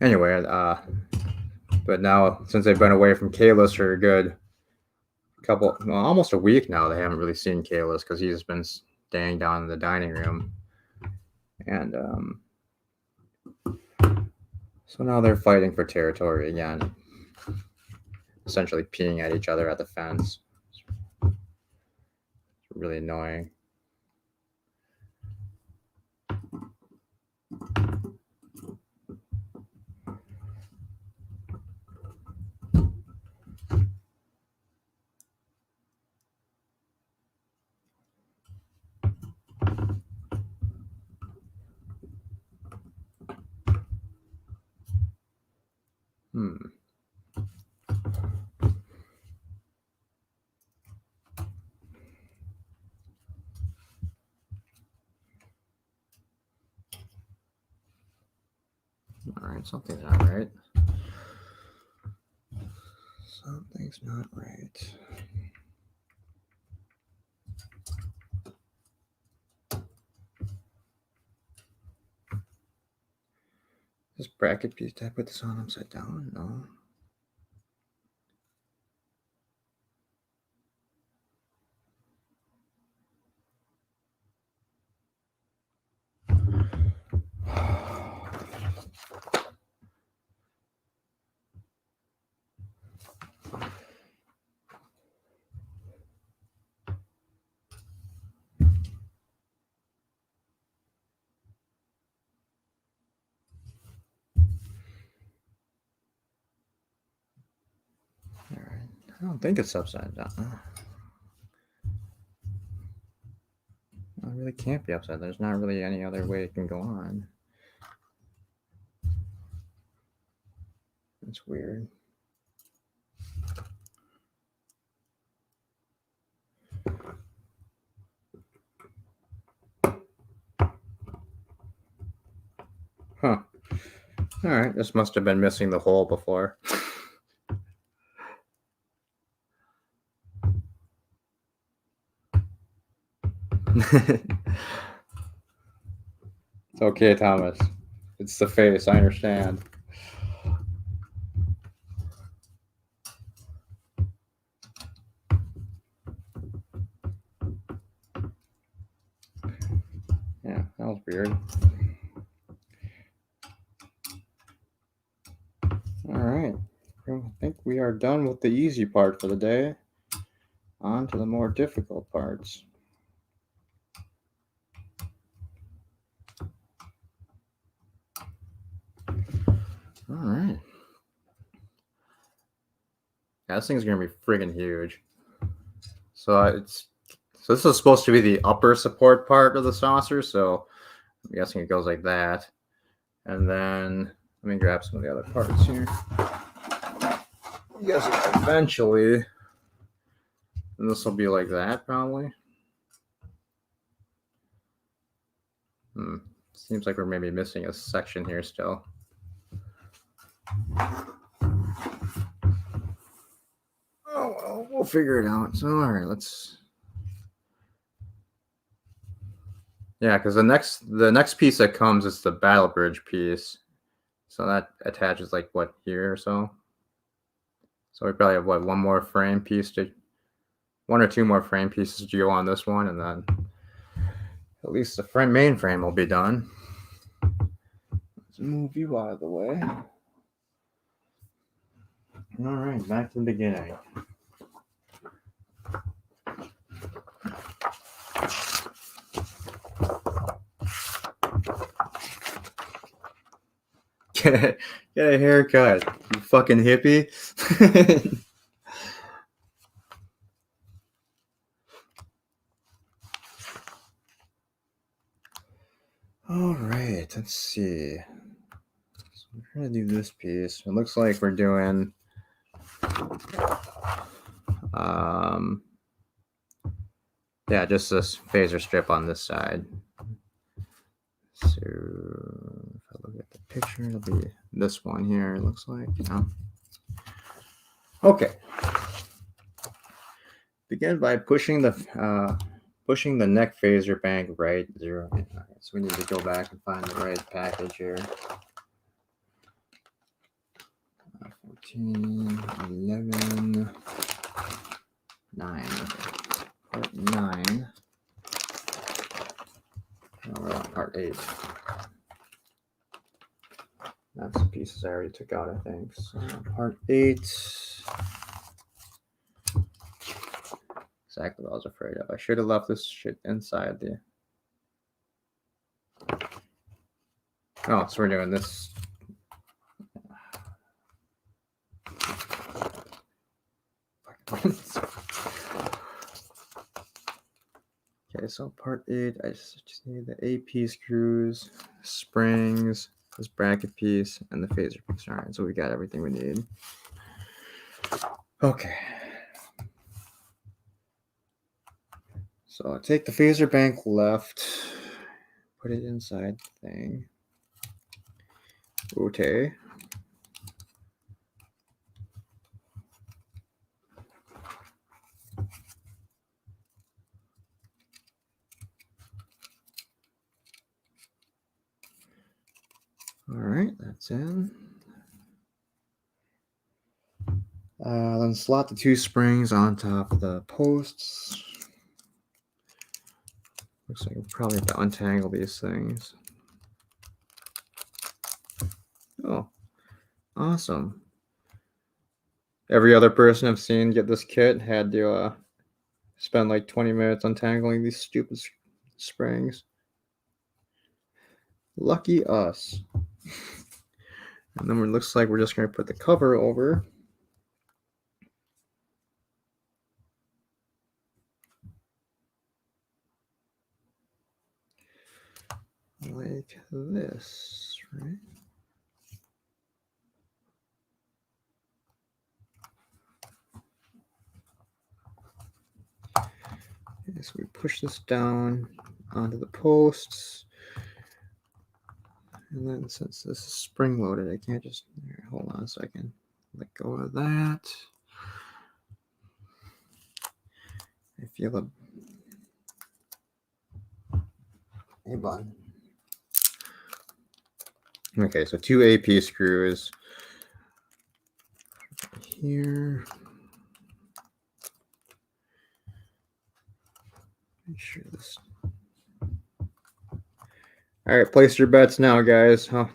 Anyway, but now since they've been away from Kalis for a good almost a week now, they haven't really seen Kalis because he's been staying down in the dining room. And so now they're fighting for territory again, essentially peeing at each other at the fence. It's really annoying. All right, something's not right. Something's not right. This bracket piece, did I put this on upside down? No. All right, I don't think it's upside down. It really can't be upside. There's not really any other way it can go on. It's weird. Huh. All right, this must have been missing the hole before. It's okay, Thomas. It's the face, I understand. Yeah, that was weird. All right. I think we are done with the easy part for the day. On to the more difficult parts. All right. Yeah, this thing's gonna be friggin' huge. So this is supposed to be the upper support part of the saucer. So I'm guessing it goes like that. And then let me grab some of the other parts here. Yes, eventually, and this will be like that probably. Seems like we're maybe missing a section here still. Oh well, we'll figure it out. So all right, let's. Yeah, because the next piece that comes is the battle bridge piece. So that attaches like what, here or so. So we probably have one more frame piece one or two more frame pieces to go on this one, and then at least the main frame will be done. Let's move you out of the way. All right, back to the beginning. Get a haircut, you fucking hippie. All right, let's see. We're gonna do this piece. It looks like we're doing yeah, just this phaser strip on this side. So if I look at the picture, it'll be this one here, it looks like, you know. Okay. Begin by pushing the neck phaser bank right 0. All right, so we need to go back and find the right package here. 14, 11, 9. Okay. Part 9. No, we're on part 8. That's the pieces I already took out, I think. So part 8. Exactly what I was afraid of. I should have left this shit inside the. Oh, so we're doing this. Okay, so part 8, I just need the AP screws, springs, this bracket piece, and the phaser piece. All right, so we got everything we need. Okay. So take the phaser bank left, put it inside the thing. Okay. All right, that's in. Then slot the 2 springs on top of the posts. Looks like we probably have to untangle these things. Oh, awesome. Every other person I've seen get this kit had to spend like 20 minutes untangling these stupid springs. Lucky us. And then it looks like we're just going to put the cover over. Like this, right? Okay, so we push this down onto the posts. And then since this is spring loaded, I can't just, here, hold on a second. Let go of that. I feel a hey button. Okay, so 2 AP screws here. Make sure this. All right, place your bets now, guys. Huh?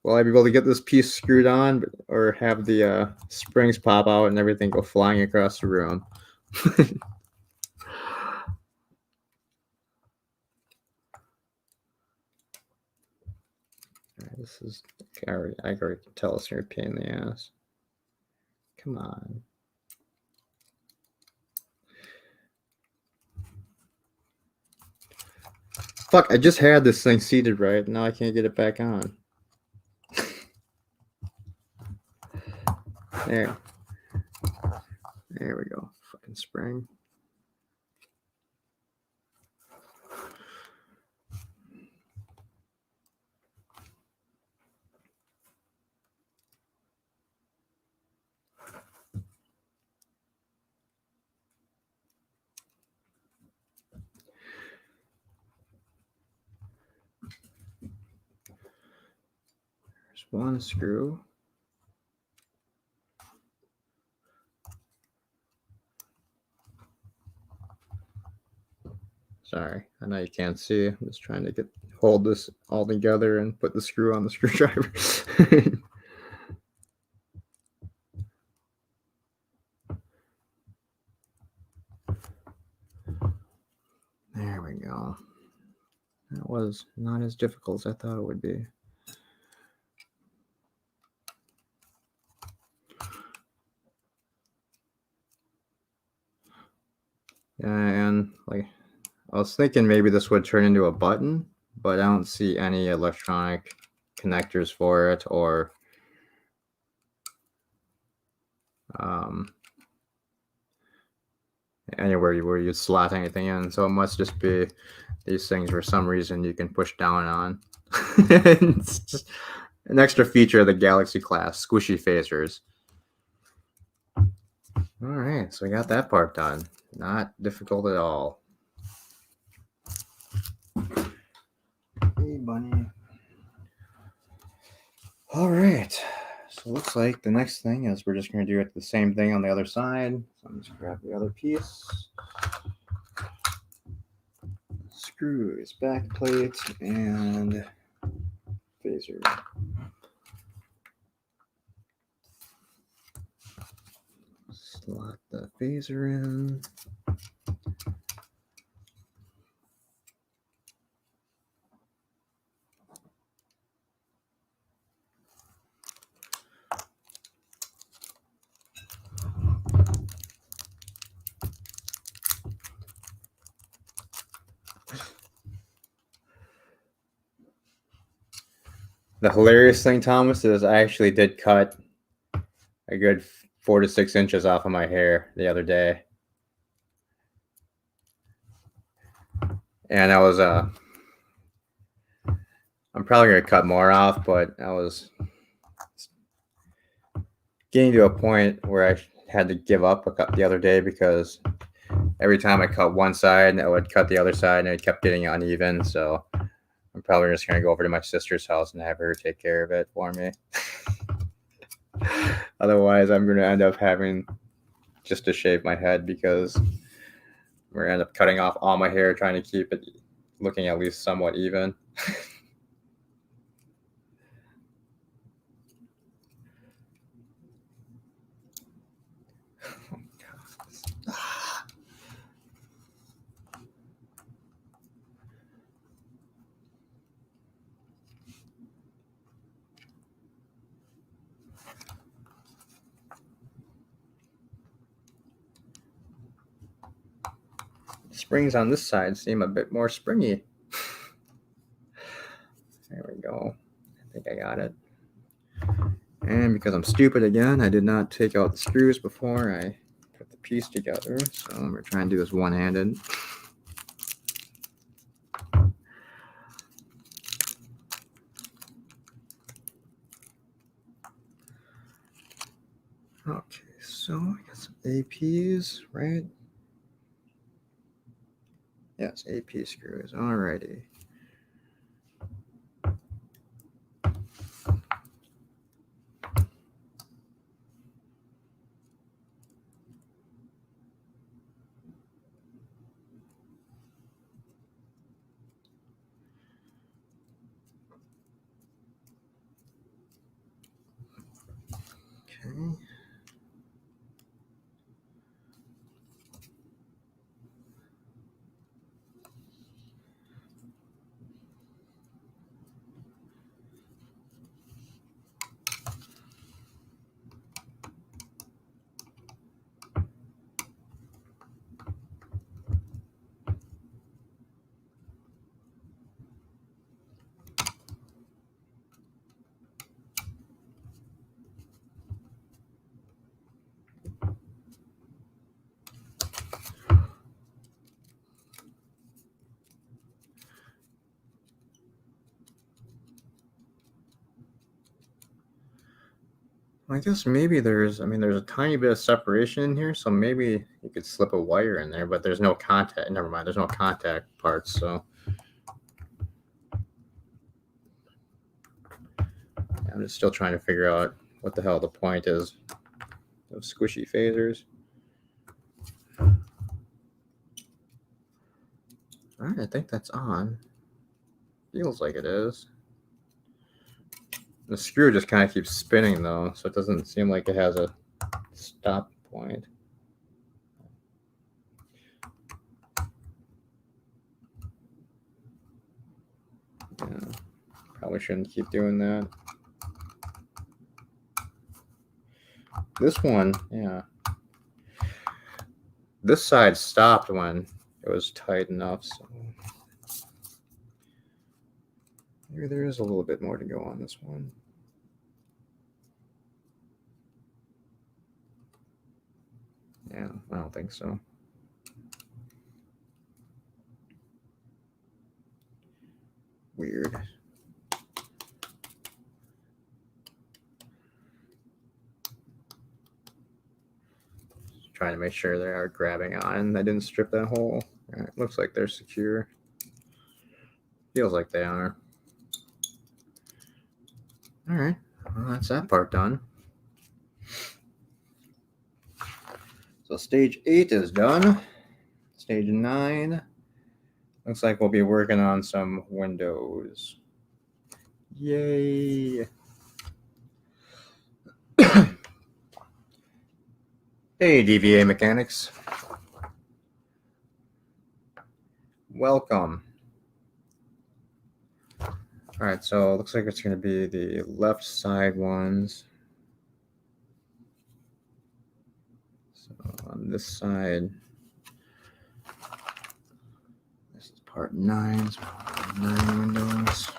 Will I be able to get this piece screwed on, or have the springs pop out and everything go flying across the room? This is, I already can tell it's your pain in the ass. Come on. Fuck, I just had this thing seated right. Now I can't get it back on. There. There we go. Fucking spring. There's one screw. Sorry, I know you can't see. I'm just trying to hold this all together and put the screw on the screwdriver. There we go. That was not as difficult as I thought it would be. Yeah, and like I was thinking maybe this would turn into a button, but I don't see any electronic connectors for it or anywhere where you slot anything in. So it must just be these things for some reason you can push down on. It's just an extra feature of the Galaxy class, squishy phasers. All right, so we got that part done. Not difficult at all. Hey, bunny. All right, so it looks like the next thing is we're just going to do it the same thing on the other side. So I'm just grab the other piece. Screws, back plate, and phaser. Slot the phaser in. The hilarious thing, Thomas, is I actually did cut a good 4 to 6 inches off of my hair the other day. And I was, I'm probably going to cut more off, but I was getting to a point where I had to give up the other day because every time I cut one side, I would cut the other side and it kept getting uneven. So I'm probably just going to go over to my sister's house and have her take care of it for me. Otherwise, I'm going to end up having just to shave my head because we're going to end up cutting off all my hair trying to keep it looking at least somewhat even. Springs on this side seem a bit more springy. There we go. I think I got it. And because I'm stupid again, I did not take out the screws before I put the piece together. So we're trying to do this one-handed. Okay, so I got some APs, right? Yes, AP screws. Alrighty. Okay. I guess maybe there's a tiny bit of separation in here, so maybe you could slip a wire in there, but there's no contact. Never mind, there's no contact parts, so I'm just still trying to figure out what the hell the point is of squishy phasers. All right, I think that's on. Feels like it is. The screw just kind of keeps spinning though, so it doesn't seem like it has a stop point. Yeah, probably shouldn't keep doing that. This one, yeah. This side stopped when it was tight enough, so Maybe there is a little bit more to go on this one. Yeah, I don't think so. Weird. Just trying to make sure they are grabbing on and I didn't strip that hole. All right, looks like they're secure. Feels like they are. All right, well, that's that part done. So stage 8 is done. Stage 9 looks like we'll be working on some windows. Yay! Hey, DVA mechanics. Welcome. All right, so it looks like it's going to be the left side ones. So on this side, this is part 9, so 9 windows.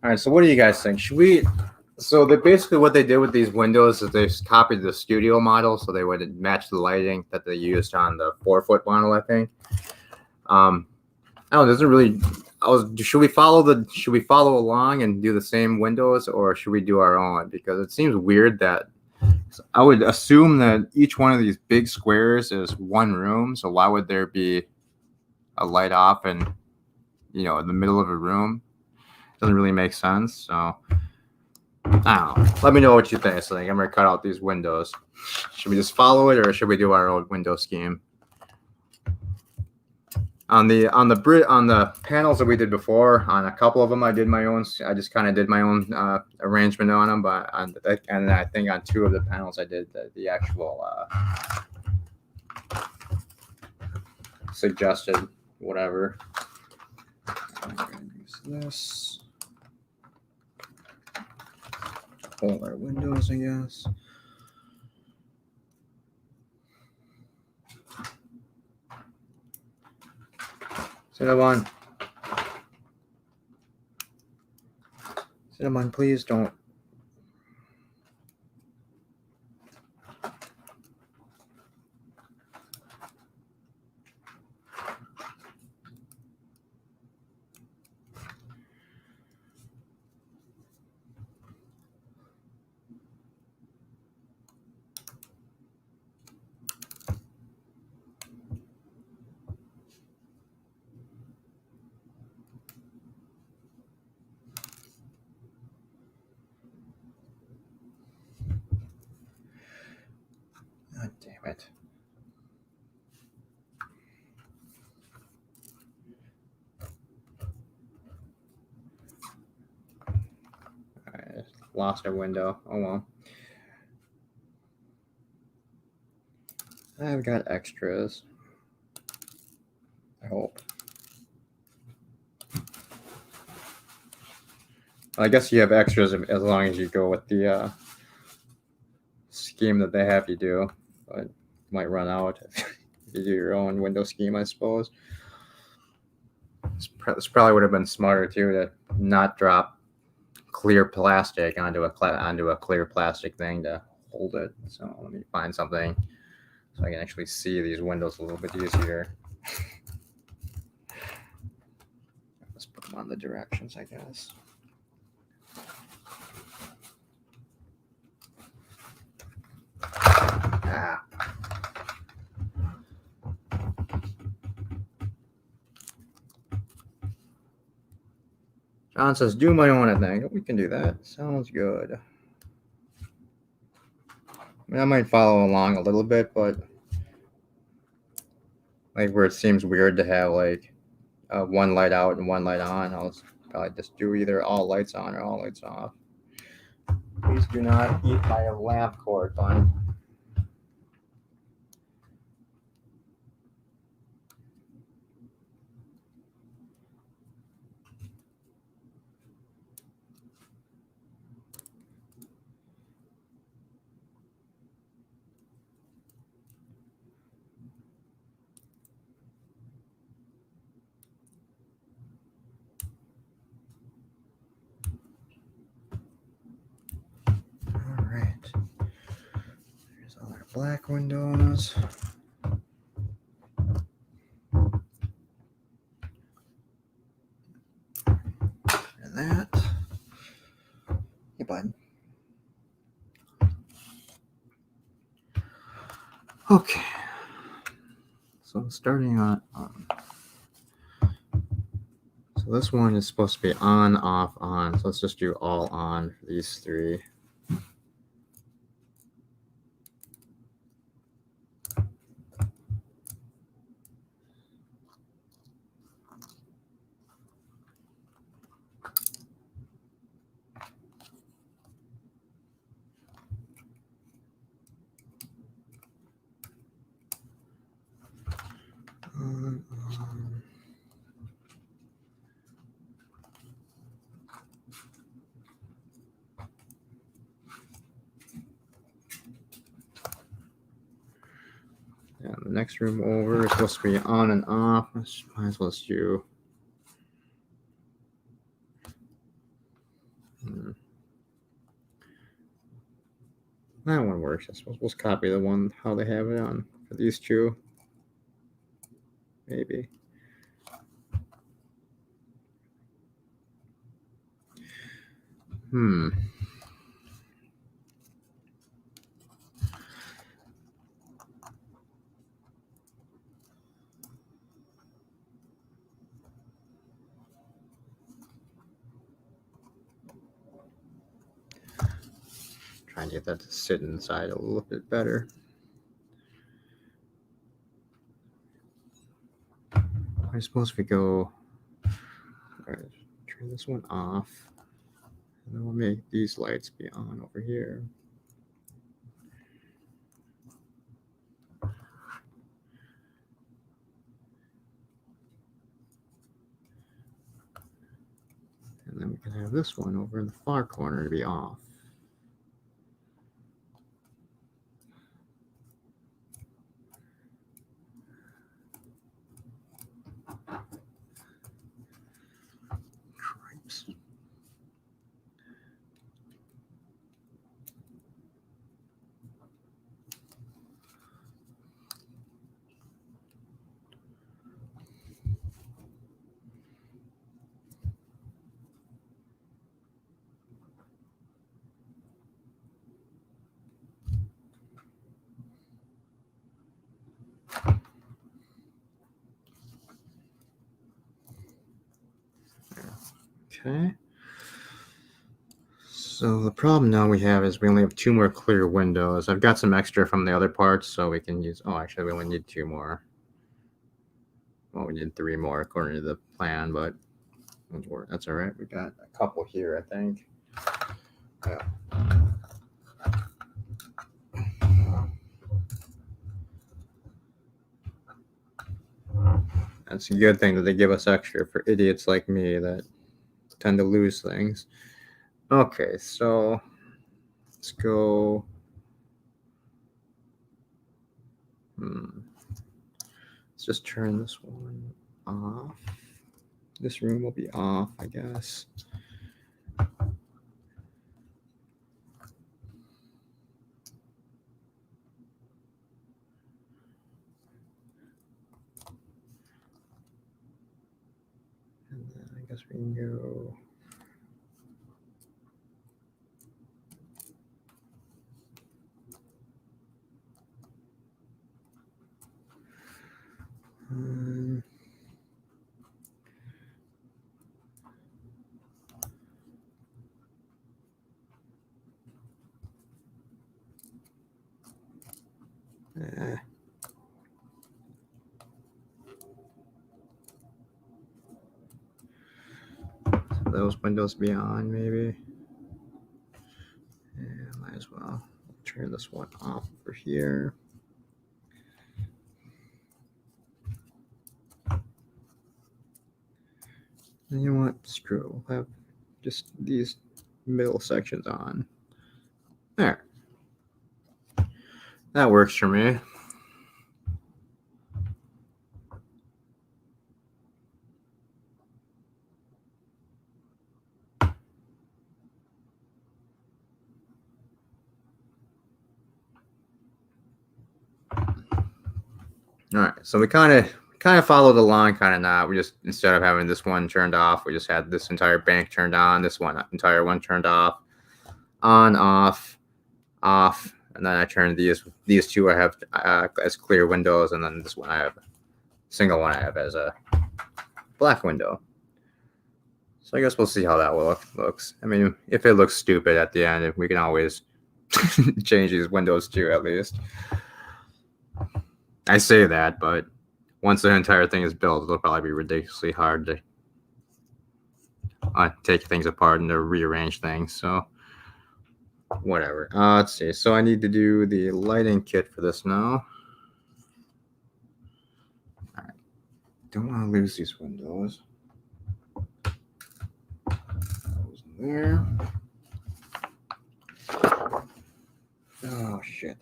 All right, so what do you guys think? Should we? So they basically what they did with these windows is they copied the studio model, so they would match the lighting that they used on the 4-foot model, I think. I don't know. Doesn't really. Should we follow along and do the same windows, or should we do our own? Because it seems weird that I would assume that each one of these big squares is one room. So why would there be a light off and in the middle of a room? Doesn't really make sense. So I don't know. Let me know what you think. So I'm gonna cut out these windows. Should we just follow it, or should we do our own window scheme? On the panels that we did before, on a couple of them, I just kind of did my own arrangement on them. But and I think on 2 of the panels, I did the actual suggested whatever. I'm gonna use this. Hold our windows, I guess. Cinnamon. Cinnamon, please don't. God damn it. I lost a window. Oh well. I've got extras. I hope. I guess you have extras as long as you go with the scheme that they have you do, but you might run out if you do your own window scheme, I suppose. This probably would have been smarter too to not drop clear plastic onto a clear plastic thing to hold it. So let me find something so I can actually see these windows a little bit easier. Let's put them on the directions, I guess. Ah. John says, do my own thing. We can do that. Sounds good. I mean, I might follow along a little bit, but like where it seems weird to have like one light out and one light on, I'll probably just do either all lights on or all lights off. Please do not eat my lamp cord, bun. All right. There's all our black windows. And that. Hey, bud. Okay. So starting on. So this one is supposed to be on, off, on. So let's just do all on for these three. On. And the next room over is supposed to be on and off. Might as well just do. That one works. I suppose we'll just copy the one how they have it on for these two. Maybe. Trying to get that to sit inside a little bit better. I suppose if we go, all right, turn this one off, and then we'll make these lights be on over here. And then we can have this one over in the far corner to be off. Cripes. Okay. So the problem now we have is we only have 2 more clear windows. I've got some extra from the other parts, so we can use. Oh, actually, we only need 2 more. Well, we need 3 more according to the plan, but that's all right. We got a couple here, I think. Yeah. That's a good thing that they give us extra for idiots like me that tend to lose things. Okay, so let's go. Let's just turn this one off. This room will be off, I guess. And then I guess we can go. those windows be on, maybe. Yeah, might as well turn this one off over here. And you know what? Screw. We'll have just these middle sections on. There. That works for me. All right, so we kind of followed the line, kind of not. We just, instead of having this one turned off, we just had this entire bank turned on, this entire one turned off, on, off, off, and then I turned these two I have as clear windows, and then this one I have single one I have as a black window. So I guess we'll see how that looks. I mean, if it looks stupid at the end, we can always change these windows too, at least. I say that, but once the entire thing is built, it'll probably be ridiculously hard to take things apart and to rearrange things. So whatever. Let's see. So I need to do the lighting kit for this now. All right. Don't want to lose these windows. Those in there. Oh shit.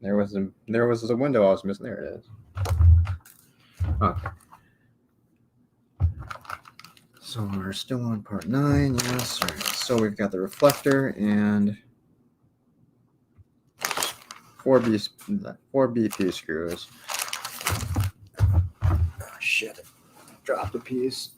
There was a window I was missing. There it is. Okay. So we're still on part 9, yes. All right. So we've got the reflector and 4 BP screws. Oh, shit. Dropped a piece.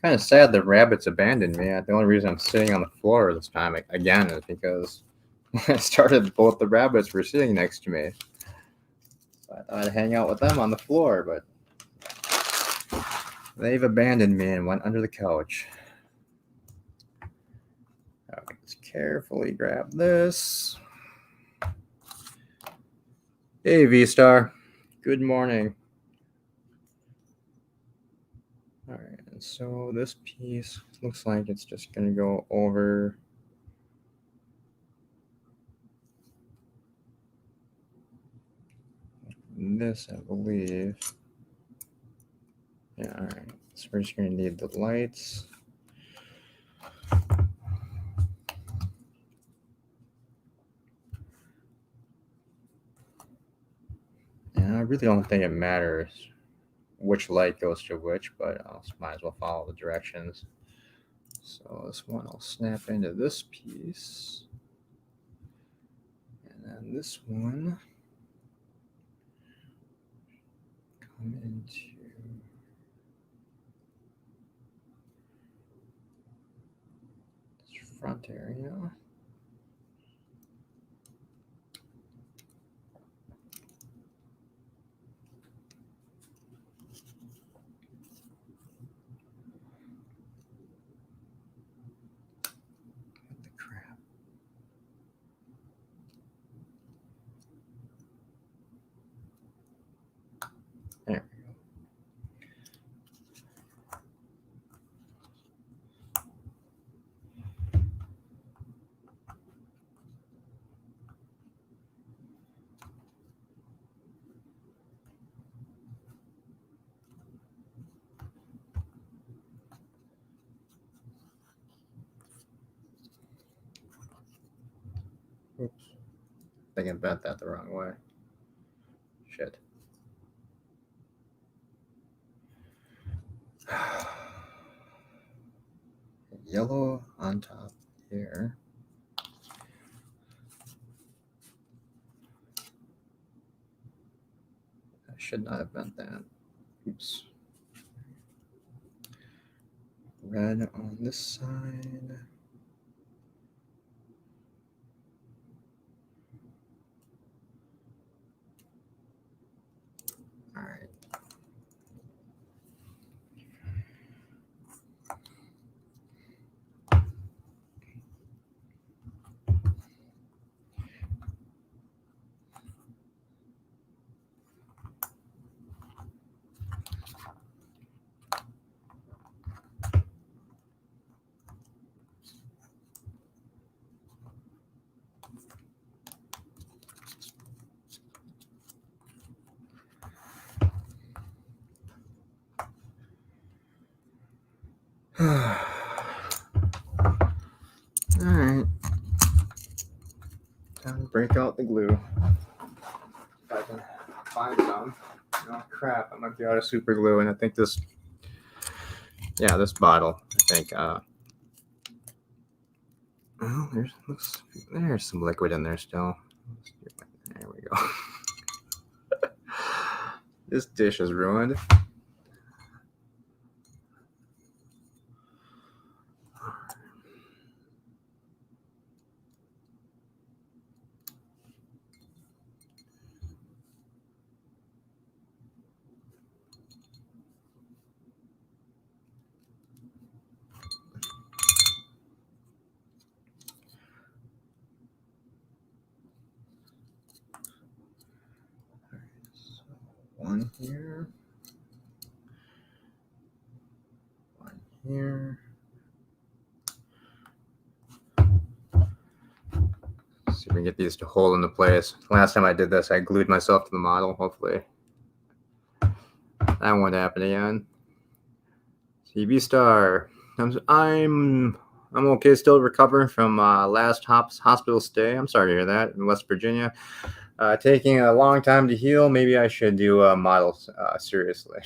Kind of sad the rabbits abandoned me. The only reason I'm sitting on the floor this time again is because when I started, both the rabbits were sitting next to me. So I thought I'd hang out with them on the floor, but they've abandoned me and went under the couch. Okay, let's carefully grab this. Hey, V-Star. Good morning. All right, and so this piece looks like it's just going to go over this, I believe. Yeah, all right. So we're just going to need the lights. And I really don't think it matters which light goes to which, but I might as well follow the directions. So this one will snap into this piece. And then this one come into this front area. There we go. Oops. I think I bent that the wrong way. Shit. Yellow on top here. I should not have bent that. Oops. Red on this side. All right. All right. Time to break out the glue. If I can find some. Oh crap! I might be out of super glue, and I think this. Yeah, this bottle. I think. Well, there's some liquid in there still. There we go. This dish is ruined. One here. One here. See if we can get these to hold into place. Last time I did this, I glued myself to the model. Hopefully that won't happen again. CB Star. I'm okay. Still recovering from last hospital stay. I'm sorry to hear that in West Virginia. Taking a long time to heal. Maybe I should do models seriously.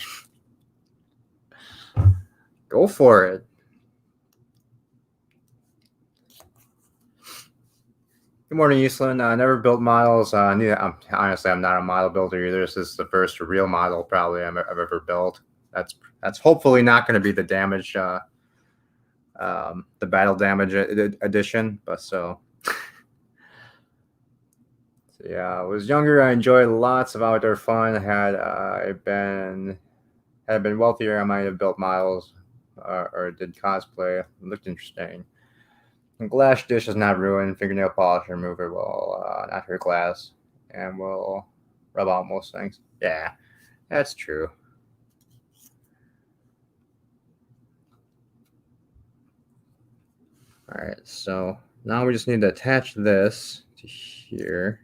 Go for it. Good morning, Eastland. Never built models. Honestly, I'm not a model builder either. This is the first real model probably I've ever built. That's hopefully not going to be the damage, the battle damage edition. But so yeah, I was younger. I enjoyed lots of outdoor fun. Had I been wealthier, I might have built models or did cosplay. It looked interesting. Glass dish is not ruined. Fingernail polish remover will not hurt glass and will rub out most things. Yeah, that's true. All right, so now we just need to attach this to here.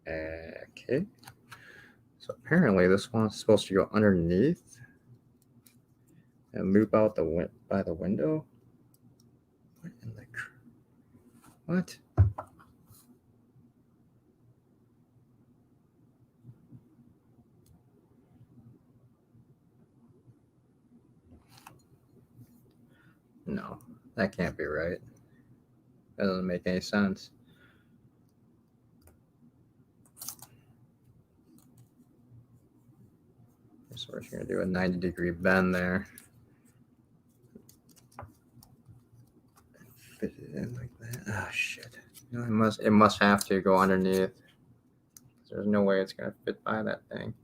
Okay. So apparently this one's supposed to go underneath and loop out by the window. What in the what? No, that can't be right. That doesn't make any sense. So we're just gonna do a 90-degree bend there. Fit it in like that. Oh shit! No, it must have to go underneath. There's no way it's gonna fit by that thing.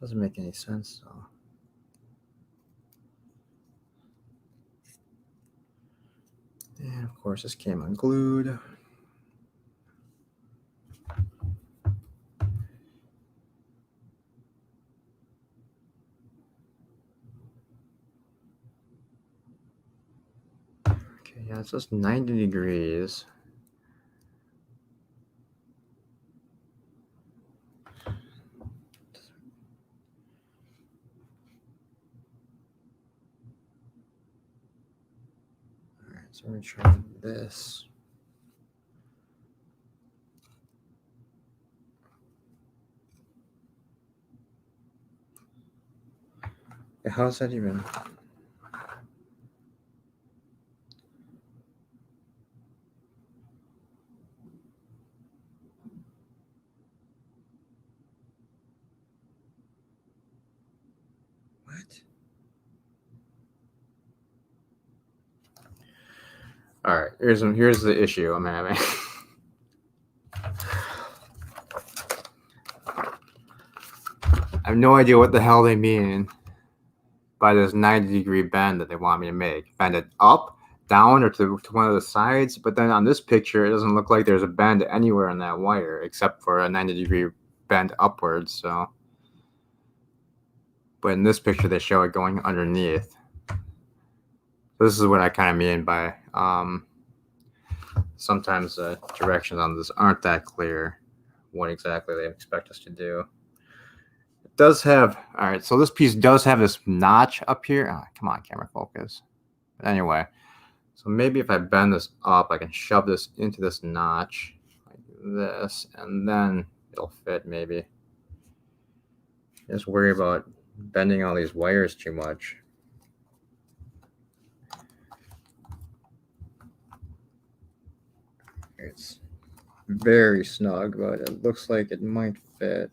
Doesn't make any sense though. And of course, this came unglued. Okay, yeah, it's just 90 degrees. All right, so we're gonna try this. How's that even? All right, here's the issue I'm having. I have no idea what the hell they mean by this 90-degree bend that they want me to make. Bend it up, down, or to one of the sides. But then on this picture, it doesn't look like there's a bend anywhere in that wire except for a 90-degree bend upwards. So, but in this picture, they show it going underneath. So this is what I kind of mean by sometimes the directions on this aren't that clear. What exactly they expect us to do. It does have, all right, so this piece does have this notch up here. Oh, come on, camera focus. But anyway, so maybe if I bend this up, I can shove this into this notch like this, and then it'll fit maybe. Just worry about bending all these wires too much. It's very snug, but it looks like it might fit.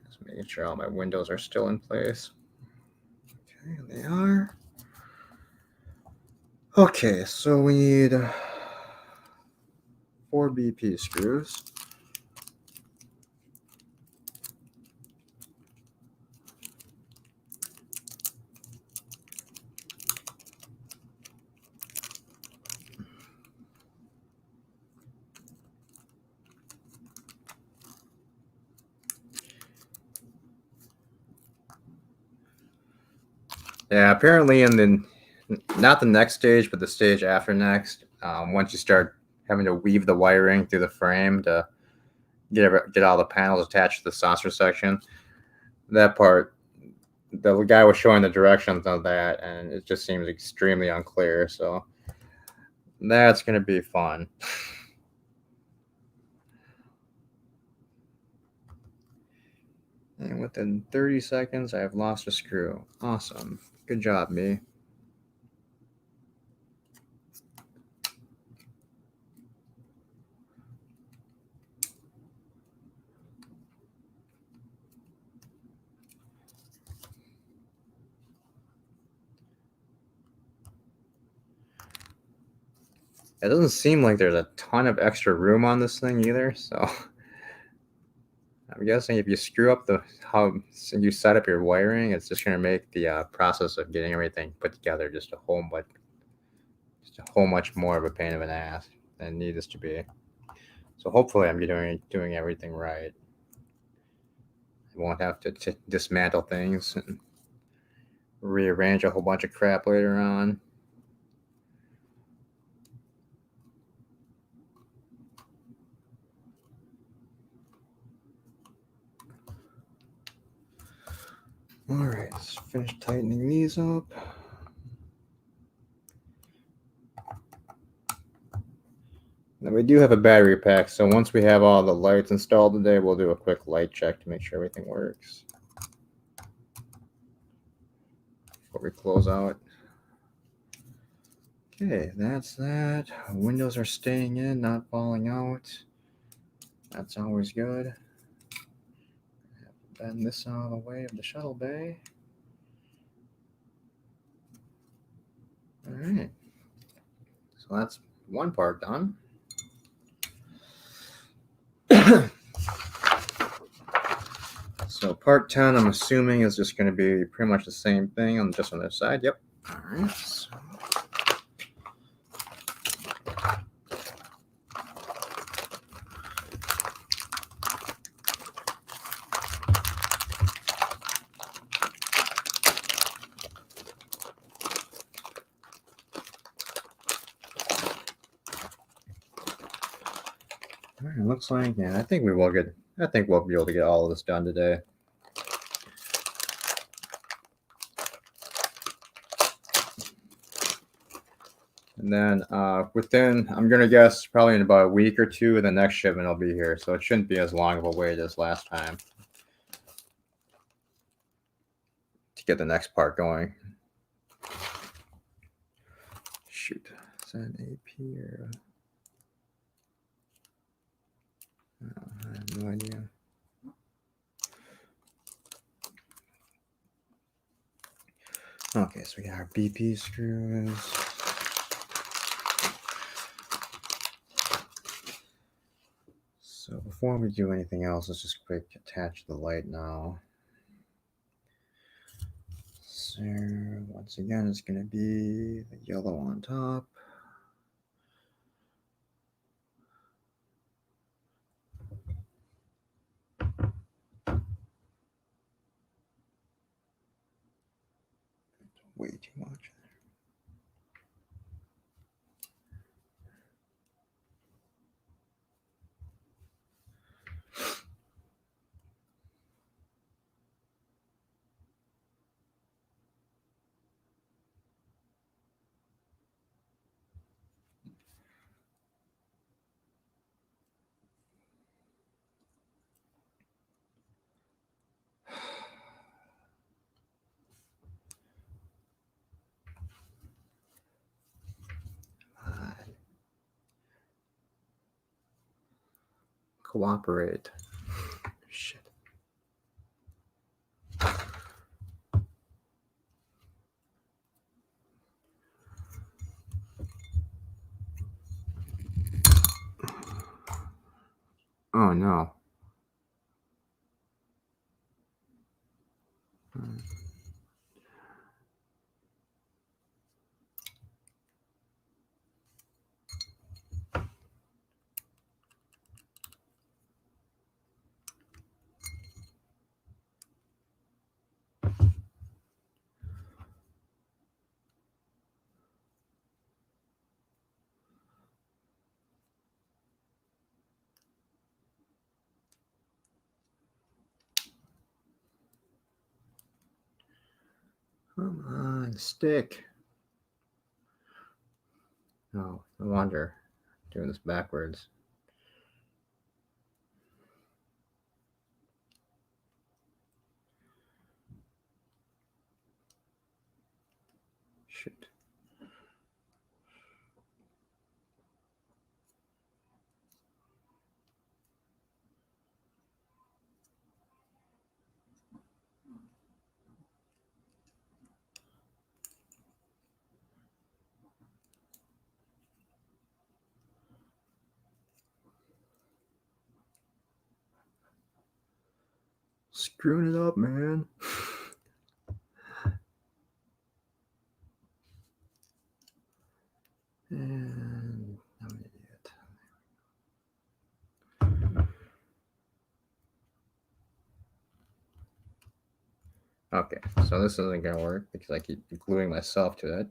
Just making sure all my windows are still in place. Okay, they are. Okay, so we need 4 BP screws. Yeah, apparently in the, not the next stage, but the stage after next, once you start having to weave the wiring through the frame to get all the panels attached to the saucer section, that part, the guy was showing the directions on that, and it just seems extremely unclear. So that's going to be fun. And within 30 seconds, I have lost a screw. Awesome. Good job, me. It doesn't seem like there's a ton of extra room on this thing either, so I'm guessing if you screw up how you set up your wiring, it's just going to make the process of getting everything put together just a whole much more of a pain of an ass than it needs to be. So hopefully I'm doing everything right. I won't have to dismantle things and rearrange a whole bunch of crap later on. All right, let's finish tightening these up. Now we do have a battery pack, so once we have all the lights installed today, we'll do a quick light check to make sure everything works before we close out. Okay, that's that. Windows are staying in, not falling out. That's always good. Bend this out of the way of the shuttle bay. All right. So that's one part done. So part 10, I'm assuming, is just going to be pretty much the same thing on just on this side. Yep. All right. So all right, looks like, yeah, I think we'll be able to get all of this done today. And then within, I'm going to guess, probably in about a week or two, the next shipment will be here. So it shouldn't be as long of a wait as last time to get the next part going. Shoot. Is that an AP or No idea. Okay, so we got our BP screws. So before we do anything else, let's just quick attach the light now. So once again, it's going to be the yellow on top. Way too much. Cooperate. Shit. Oh no. Come on, stick. Oh, no wonder. Doing this backwards. Shit. Screwing it up, man. And I'm an idiot. Okay, so this isn't gonna work because I keep gluing myself to it.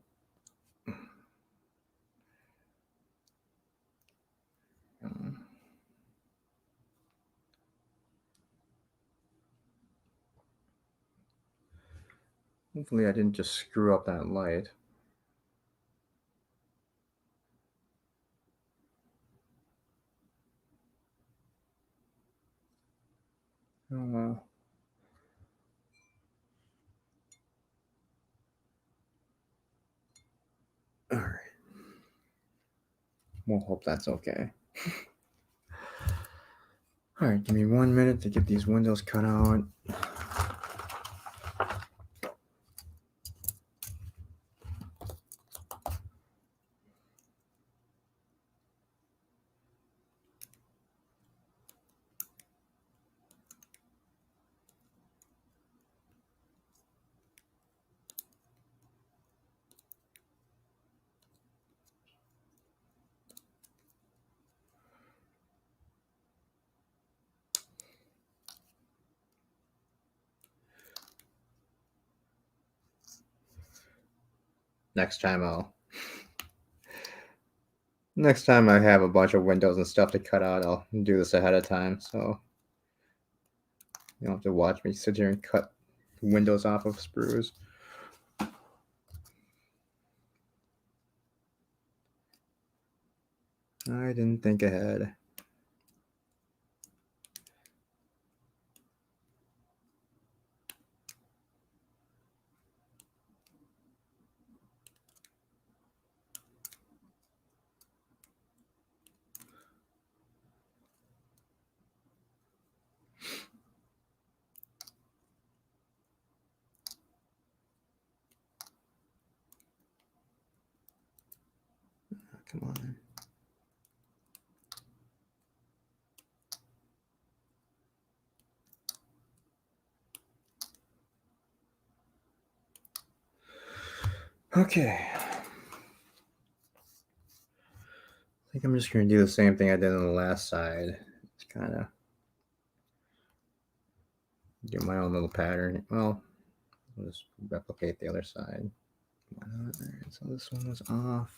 Hopefully I didn't just screw up that light. All right. We'll hope that's okay. All right, give me 1 minute to get these windows cut out. Next time I have a bunch of windows and stuff to cut out, I'll do this ahead of time, so you don't have to watch me sit here and cut windows off of sprues. I didn't think ahead. Come on. Okay. I think I'm just going to do the same thing I did on the last side. Just kind of do my own little pattern. Well, I'll just replicate the other side. Why not? All right, so this one was off.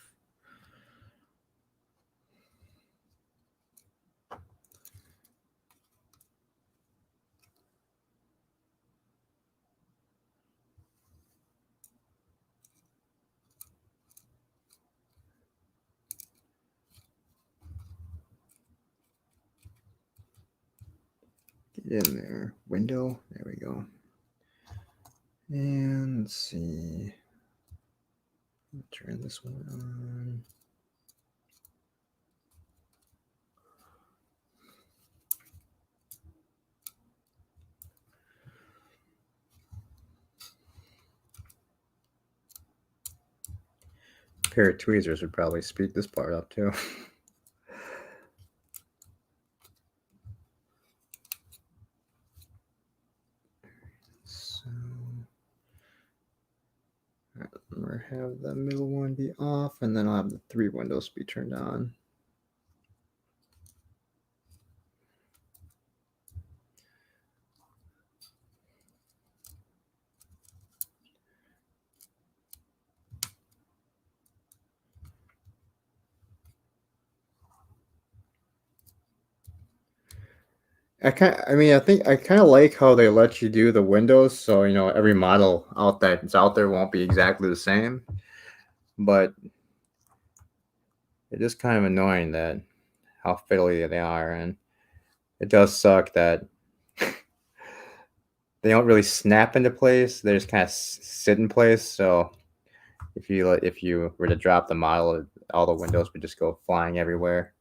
Get in there. Window. There we go. And let's see. Turn this one on. A pair of tweezers would probably speed this part up too. So I'm gonna have the middle one be off, and then I'll have the 3 windows be turned on. I think I kind of like how they let you do the windows, so every model out that's out there won't be exactly the same. But it is kind of annoying that how fiddly they are, and it does suck that they don't really snap into place. They just kind of sit in place. So if you were to drop the model, all the windows would just go flying everywhere.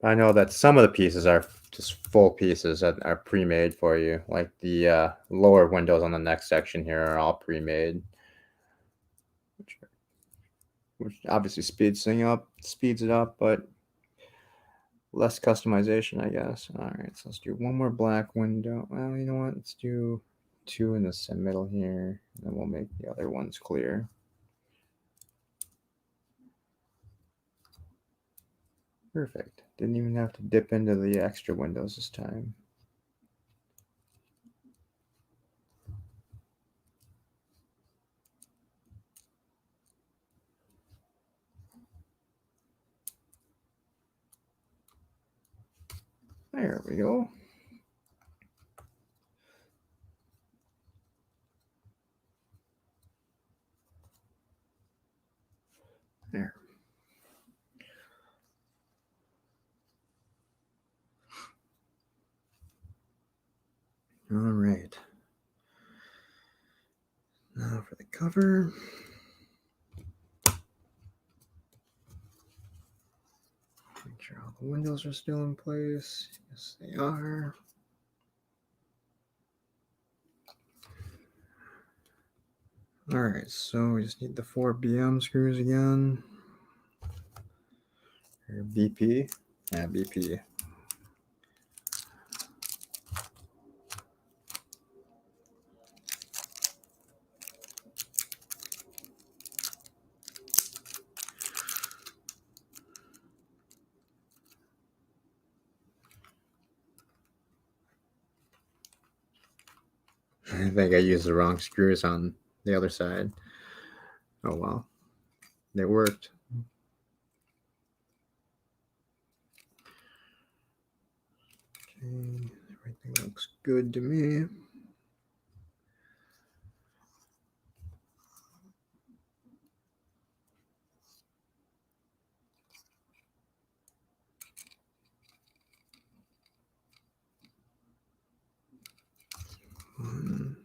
I know that some of the pieces are just full pieces that are pre-made for you. Like the lower windows on the next section here are all pre-made, which obviously speeds it up, but less customization, I guess. All right, so let's do one more black window. Well, you know what? Let's do 2 in the middle here, and then we'll make the other ones clear. Perfect. Didn't even have to dip into the extra windows this time. There we go. There. All right. Now for the cover. Make sure all the windows are still in place. Yes, they are. All right, so we just need the 4 BM screws again. Or BP. Yeah, BP. I think I used the wrong screws on the other side. Oh well, they worked. Okay, everything looks good to me. One.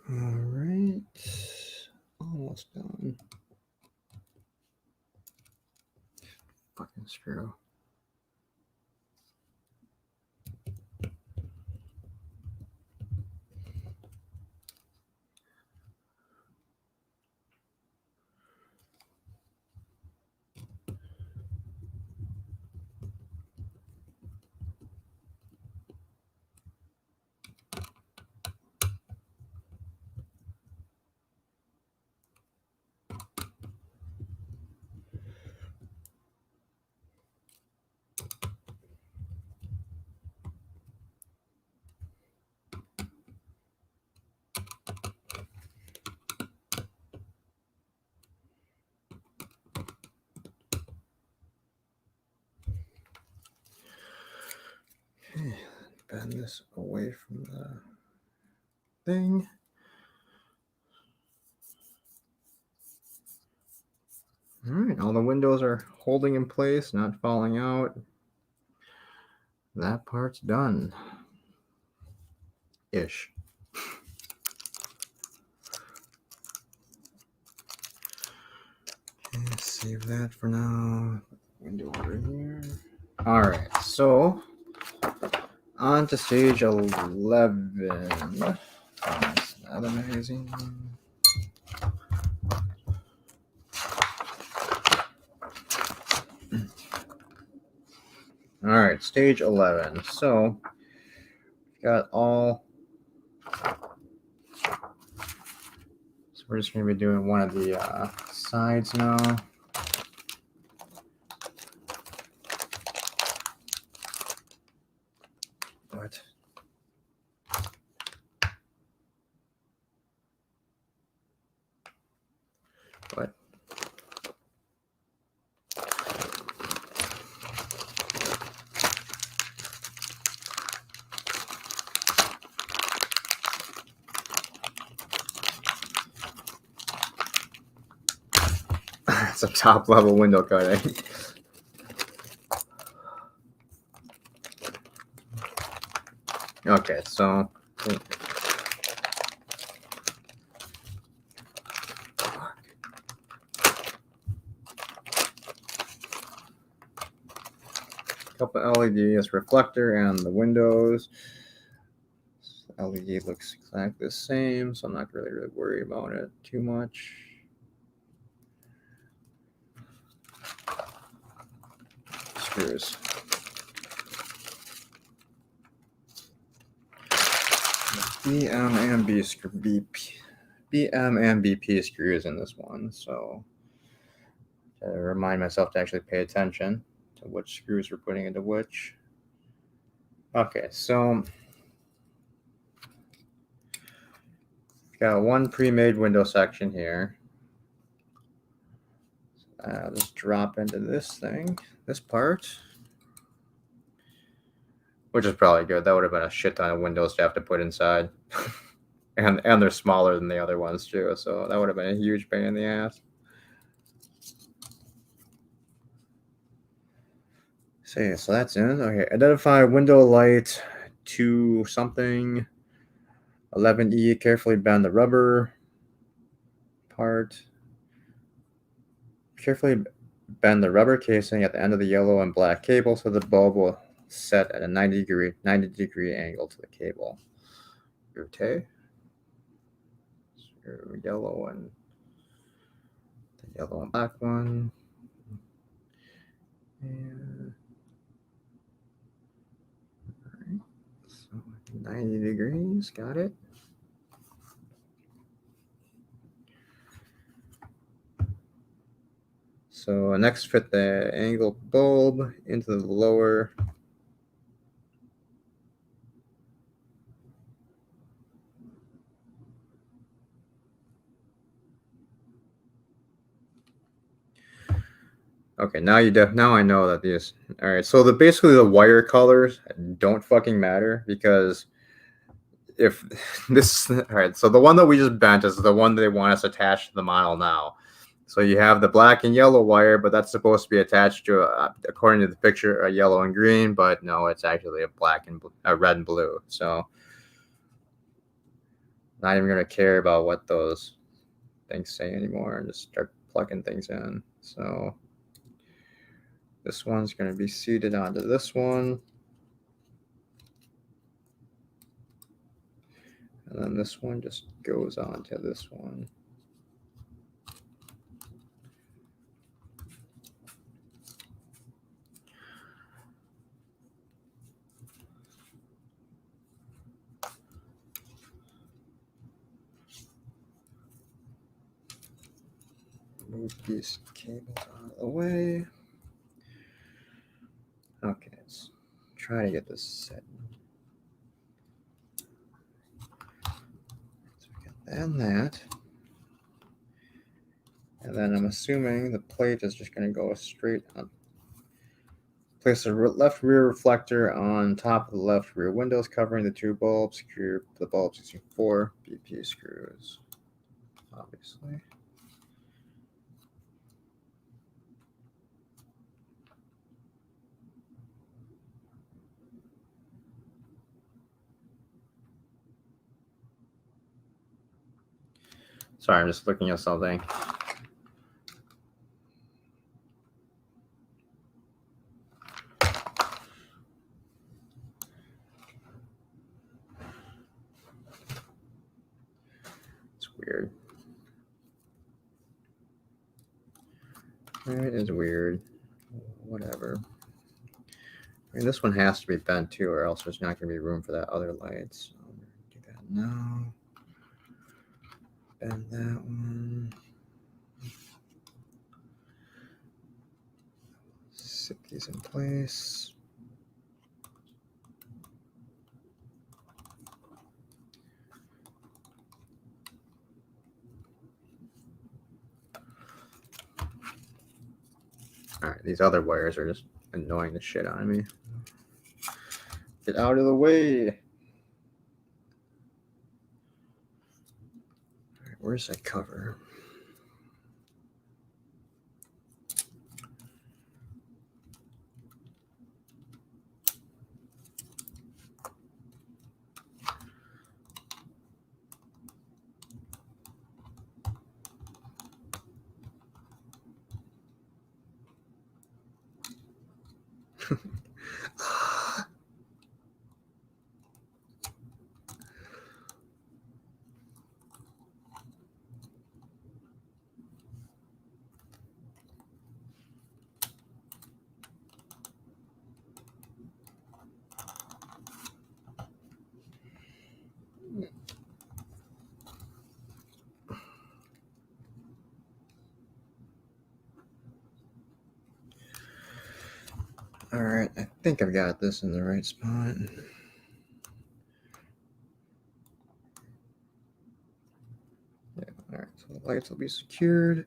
All right, almost done. Fucking screw. Okay, bend this away from the thing. All right, all the windows are holding in place, not falling out. That part's done. Ish. Okay, save that for now. Window over here. All right, so on to stage 11. That's not amazing. All right, stage 11. So, got all. So, we're just going to be doing one of the sides now. What? What? It's a top level window cutting. Okay, so couple LEDs, reflector, and the windows. LED looks exactly the same, so I'm not really worried about it too much. Screws. BM and BP screws in this one, so to remind myself to actually pay attention to which screws we're putting into which. Okay, so got one pre-made window section here. Just drop into this thing, this part, which is probably good. That would have been a shit ton of windows to have to put inside. and they're smaller than the other ones too, so that would have been a huge pain in the ass. So that's in. Okay, identify window light to something. 11E, carefully bend the rubber part. Carefully bend the rubber casing at the end of the yellow and black cable so the bulb will set at a 90 degree angle to the cable. Okay. So yellow and black one. And all right. So 90 degrees, got it. So next, fit the angled bulb into the lower. Okay, now now I know that these. All right, so basically the wire colors don't fucking matter because if this. All right, so the one that we just bent is the one that they want us attached to the model now. So you have the black and yellow wire, but that's supposed to be attached to, according to the picture, a yellow and green. But no, it's actually a black and red and blue. So not even going to care about what those things say anymore and just start plugging things in. So this one's going to be seated onto this one. And then this one just goes onto this one. Move these cables out of the way. Okay, let's try to get this set. So we got that and that. And then I'm assuming the plate is just going to go straight on. Place the left rear reflector on top of the left rear windows, covering the two bulbs. Secure the bulbs using 4 BP screws, obviously. Sorry, I'm just looking at something. It's weird. It is weird. Whatever. I mean, this one has to be bent too, or else there's not going to be room for that other light. So I'm going to do that now. Bend that one. Sit these in place. All right, these other wires are just annoying the shit out of me. Get out of the way. All right, where's that cover? All right, I think I've got this in the right spot. Yeah, all right, so the lights will be secured.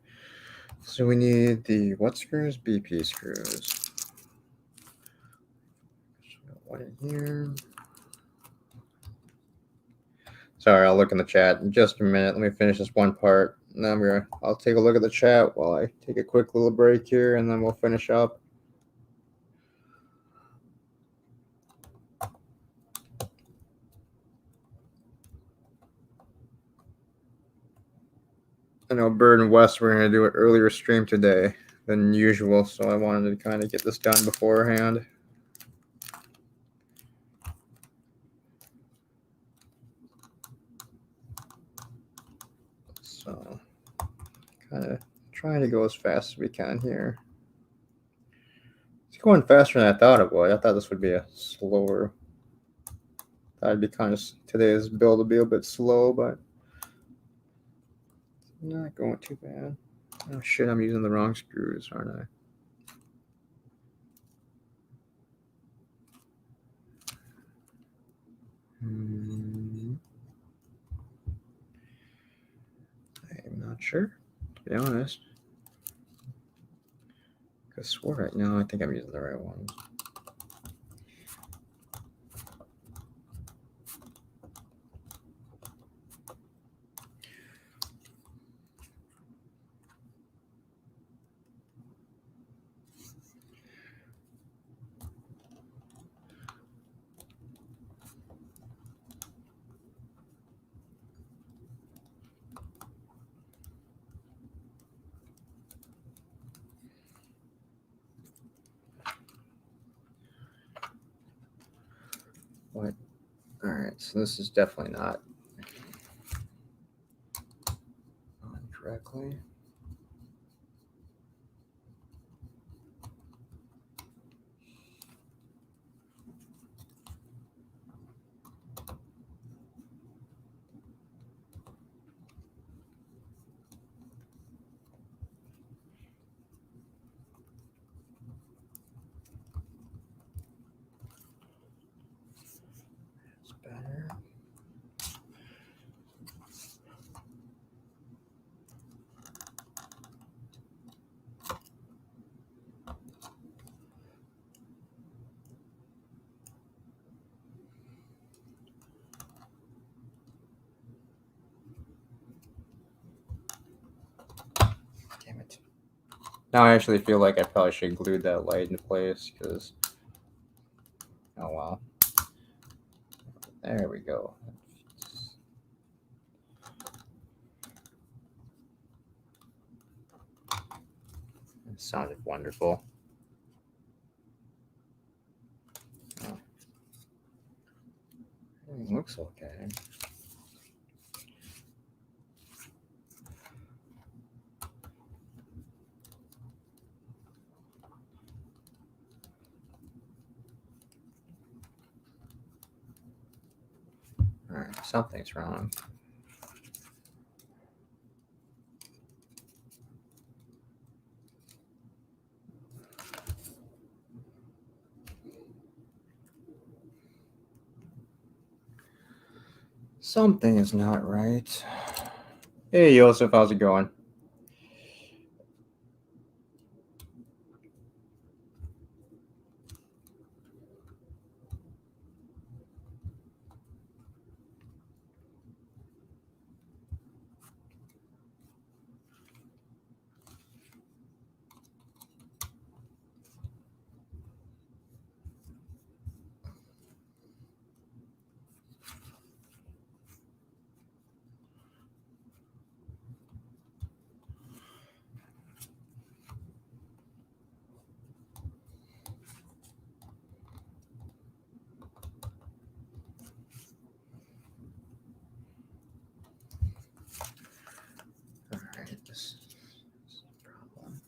So we need the what screws? BP screws. One in here. Sorry, I'll look in the chat in just a minute. Let me finish this one part. And then I'll take a look at the chat while I take a quick little break here, and then we'll finish up. I know Bird and West were going to do an earlier stream today than usual, so I wanted to kind of get this done beforehand. So, kind of trying to go as fast as we can here. It's going faster than I thought it would. I thought this would be a slower. That'd be kind of today's build would be a bit slow, but not going too bad. Oh shit, I'm using the wrong screws, aren't I? I'm not sure, to be honest. I swear right now I think I'm using the right ones. What? All right, so this is definitely not on correctly. It's better. Damn it. Now I actually feel like I probably should glue that light into place because, oh well. There we go. It sounded wonderful. Oh. It looks okay. All right, something's wrong. Something is not right. Hey, Joseph, how's it going? All right, this is a problem.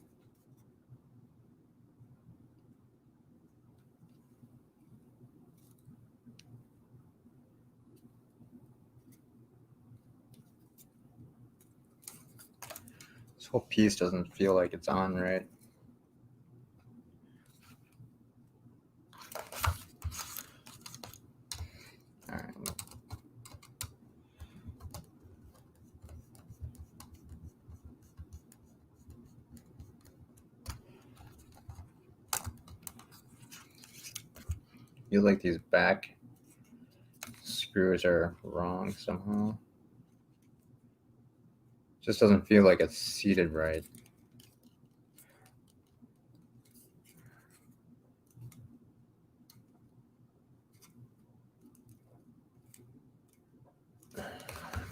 This whole piece doesn't feel like it's on right. All right. You like these back screws are wrong somehow. Just doesn't feel like it's seated right.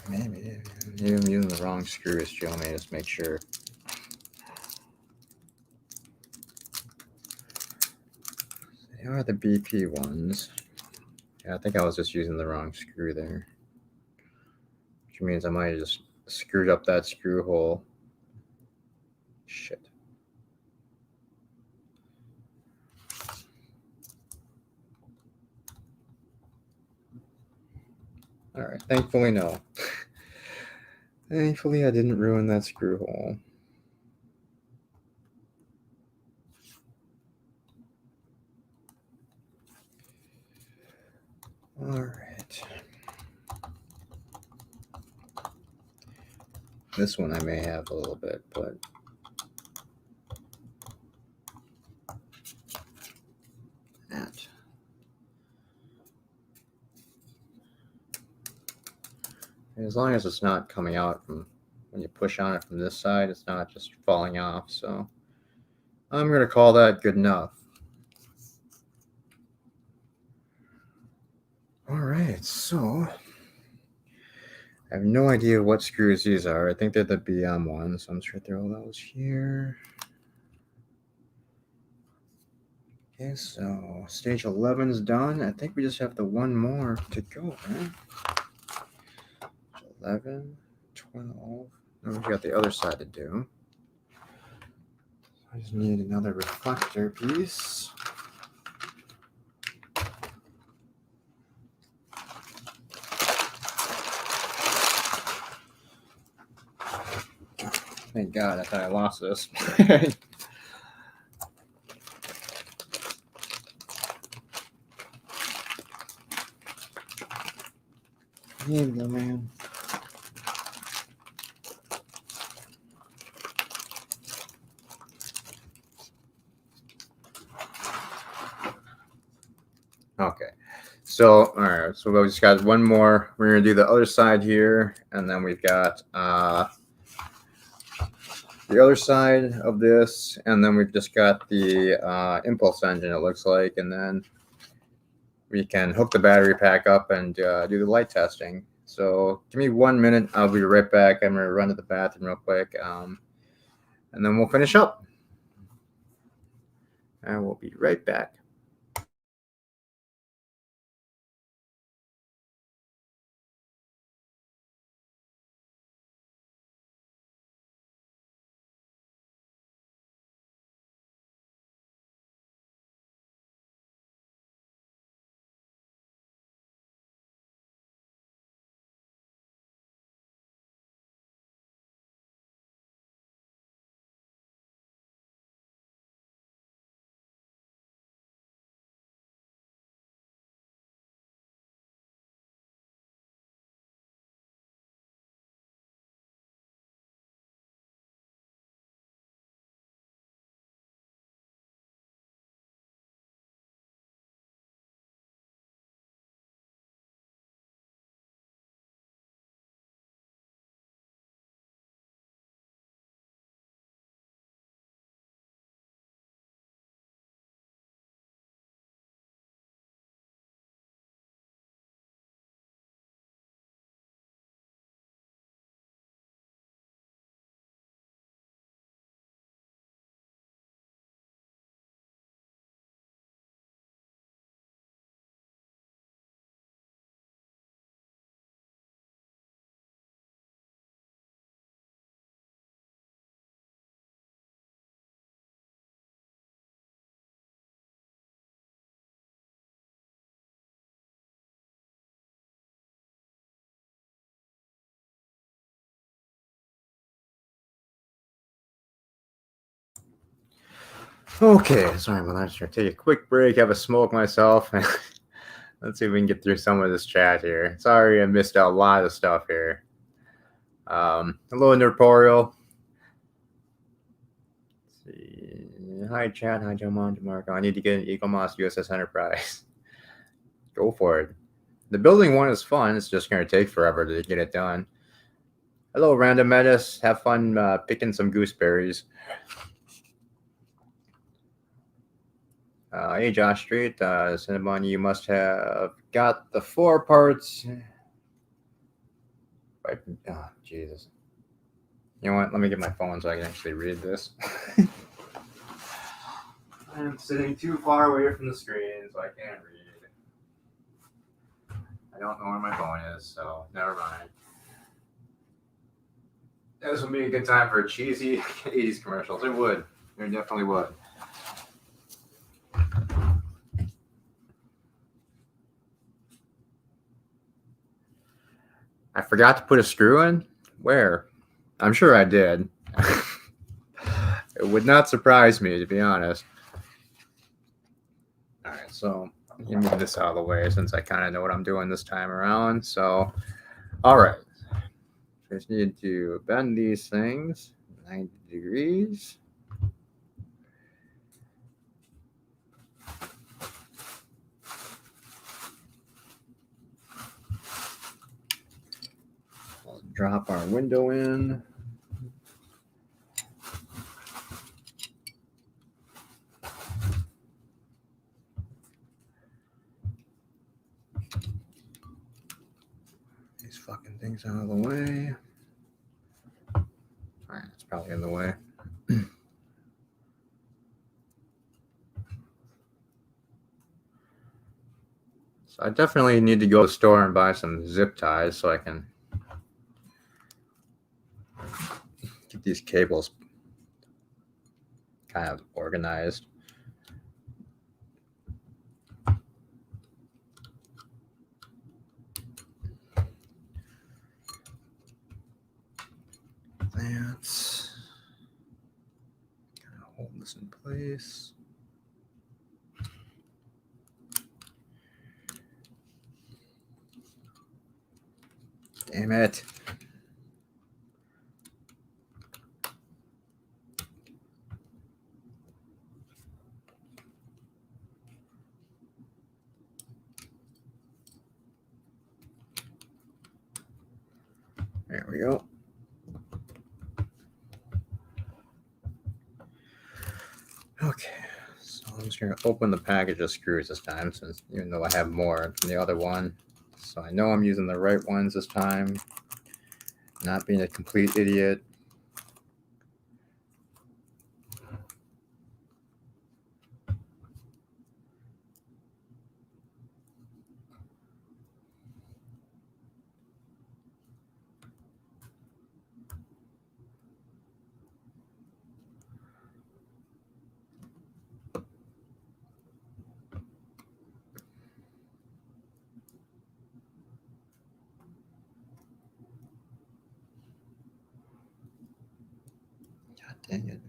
Maybe I'm using the wrong screws, Joe. Let me just make sure. They are the BP ones. Yeah, I think I was just using the wrong screw there. Which means I might have just screwed up that screw hole. Shit. All right, thankfully no. Thankfully I didn't ruin that screw hole. All right. This one I may have a little bit, but that. As long as it's not coming out from when you push on it from this side, it's not just falling off. So I'm going to call that good enough. All right, so I have no idea what screws these are. I think they're the BM ones. So I'm just going to throw those here. Okay, so stage 11 is done. I think we just have the one more to go, right? 11, 12. Now we've got the other side to do. I just need another reflector piece. Thank God, I thought I lost this. Here you go, man. Okay. So, all right. So we just got one more. We're going to do the other side here. And then we've got the other side of this. And then we've just got the impulse engine, it looks like. And then we can hook the battery pack up and do the light testing. So give me 1 minute. I'll be right back. I'm going to run to the bathroom real quick. And then we'll finish up. And we'll be right back. Okay, sorry about that. I'm just gonna take a quick break, have a smoke myself. Let's see if we can get through some of this chat here. Sorry, I missed out a lot of stuff here. Hello, Nerporial. Let's see. Hi, chat. Hi, Joe Marco. I need to get an Eaglemoss USS Enterprise. Go for it. The building one is fun. It's just gonna take forever to get it done. Hello, Random Metis. Have fun picking some gooseberries. Hey, Josh Street, Cinnabon, you must have got the 4 parts. Oh, Jesus. You know what? Let me get my phone so I can actually read this. I'm sitting too far away from the screen, so I can't read. I don't know where my phone is, so never mind. This would be a good time for a cheesy 80s commercials. It would. It definitely would. I forgot to put a screw in? Where? I'm sure I did. It would not surprise me, to be honest. All right, so let me move this out of the way since I kind of know what I'm doing this time around. So, all right. Just need to bend these things 90 degrees. I'll drop our window in. These fucking things out of the way. All right, it's probably in the way. So I definitely need to go to the store and buy some zip ties so I can get these cables kind of organized. That's kind of hold this in place. Damn it. There we go. Okay, so I'm just going to open the package of screws this time, since even though I have more than the other one. So I know I'm using the right ones this time, not being a complete idiot. God dang it.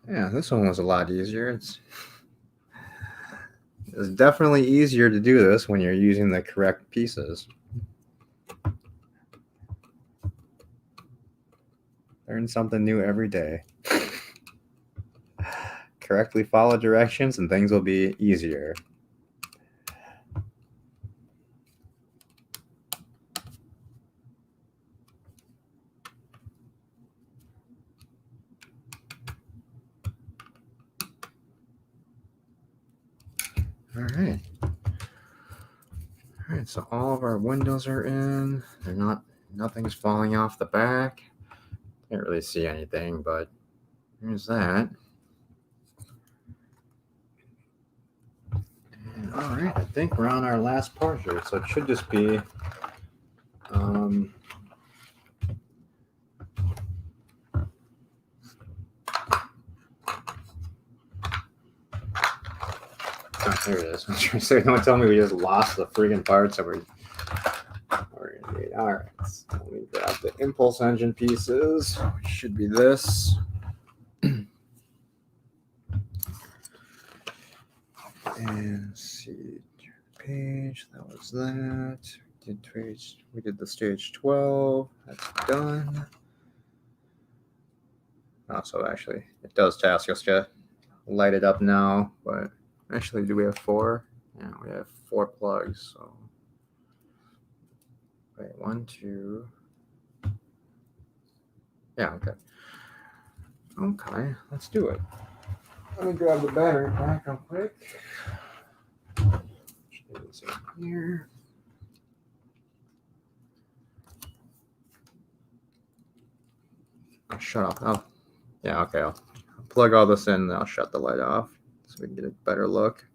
Yeah, this one was a lot easier. It's definitely easier to do this when you're using the correct pieces. Learn something new every day. Correctly follow directions and things will be easier. All right. All right, so all of our windows are in. Nothing's falling off the back. Can't really see anything, but here's that. And, all right, I think we're on our last part here, so it should just be oh, here it is. I was trying to say, don't tell me we just lost the friggin' parts that we're gonna need. All right, so let me grab the impulse engine pieces. Which should be this. And see, page. That was that. We did the stage 12. That's done. Oh, so actually, it does ask us to light it up now, but actually, do we have 4? Yeah, we have 4 plugs. So, wait, 1, 2. Yeah, okay. Okay, let's do it. Let me grab the battery pack real quick. This in here. I'll shut off. Oh, yeah, okay. I'll plug all this in and I'll shut the light off so we can get a better look.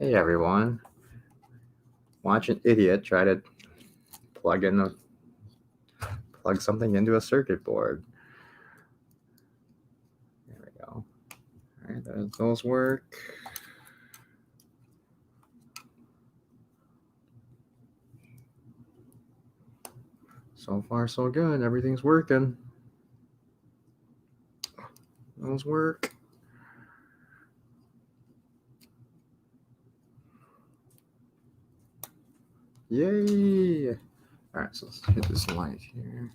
Hey everyone. Watch an idiot try to plug something into a circuit board. There we go. All right, those work. So far, so good. Everything's working. Those work. Yay! All right, so let's hit this light here.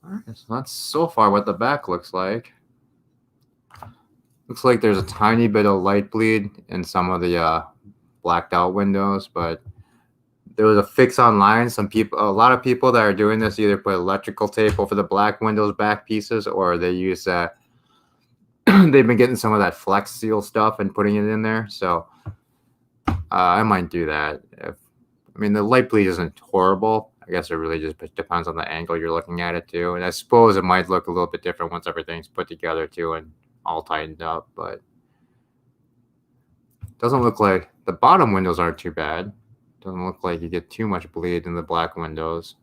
All right, so that's so far what the back looks like. Looks like there's a tiny bit of light bleed in some of the blacked out windows, but there was a fix online. A lot of people that are doing this either put electrical tape over the black windows back pieces, or they use that. They've been getting some of that Flex Seal stuff and putting it in there. So I might do that. I mean, the light bleed isn't horrible. I guess it really just depends on the angle you're looking at it too. And I suppose it might look a little bit different once everything's put together too and all tightened up. But it doesn't look like the bottom windows aren't too bad. Doesn't look like you get too much bleed in the black windows.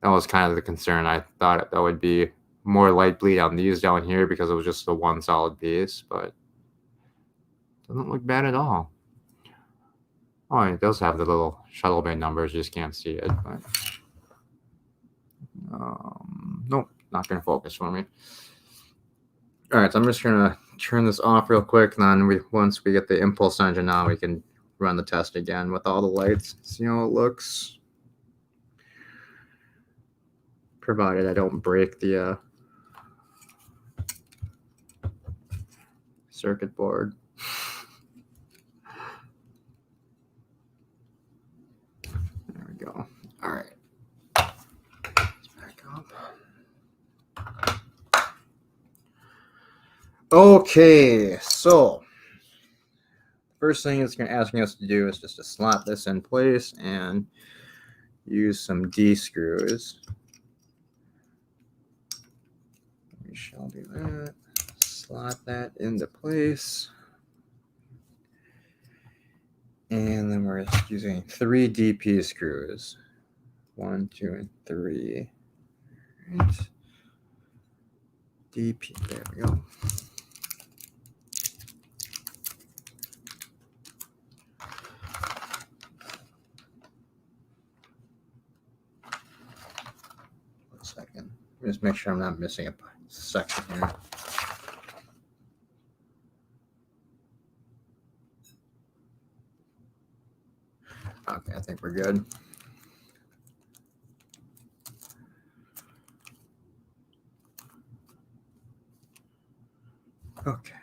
That was kind of the concern. I thought that would be more light bleed on these down here because it was just the one solid piece, but it doesn't look bad at all. Oh, it does have the little shuttle bay numbers. You just can't see it. But nope, not going to focus for me. All right, so I'm just going to turn this off real quick, and then once we get the impulse engine on, we can run the test again with all the lights, see how it looks. Provided I don't break the circuit board. There we go. All right. Let's back up. Okay, so first thing it's asking us to do is just to slot this in place and use some D screws. We shall do that. Slot that into place. And then we're just using 3 DP screws. 1, 2, and 3. Right. DP, there we go. One second. Just make sure I'm not missing a section here. Okay, I think we're good. Okay.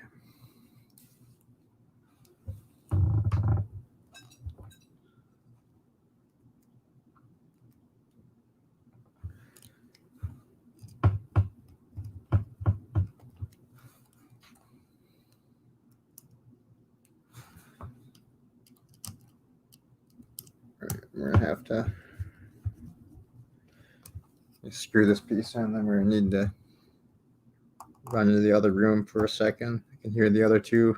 We're going to have to screw this piece in, then we're going to need to run into the other room for a second. I can hear the other two.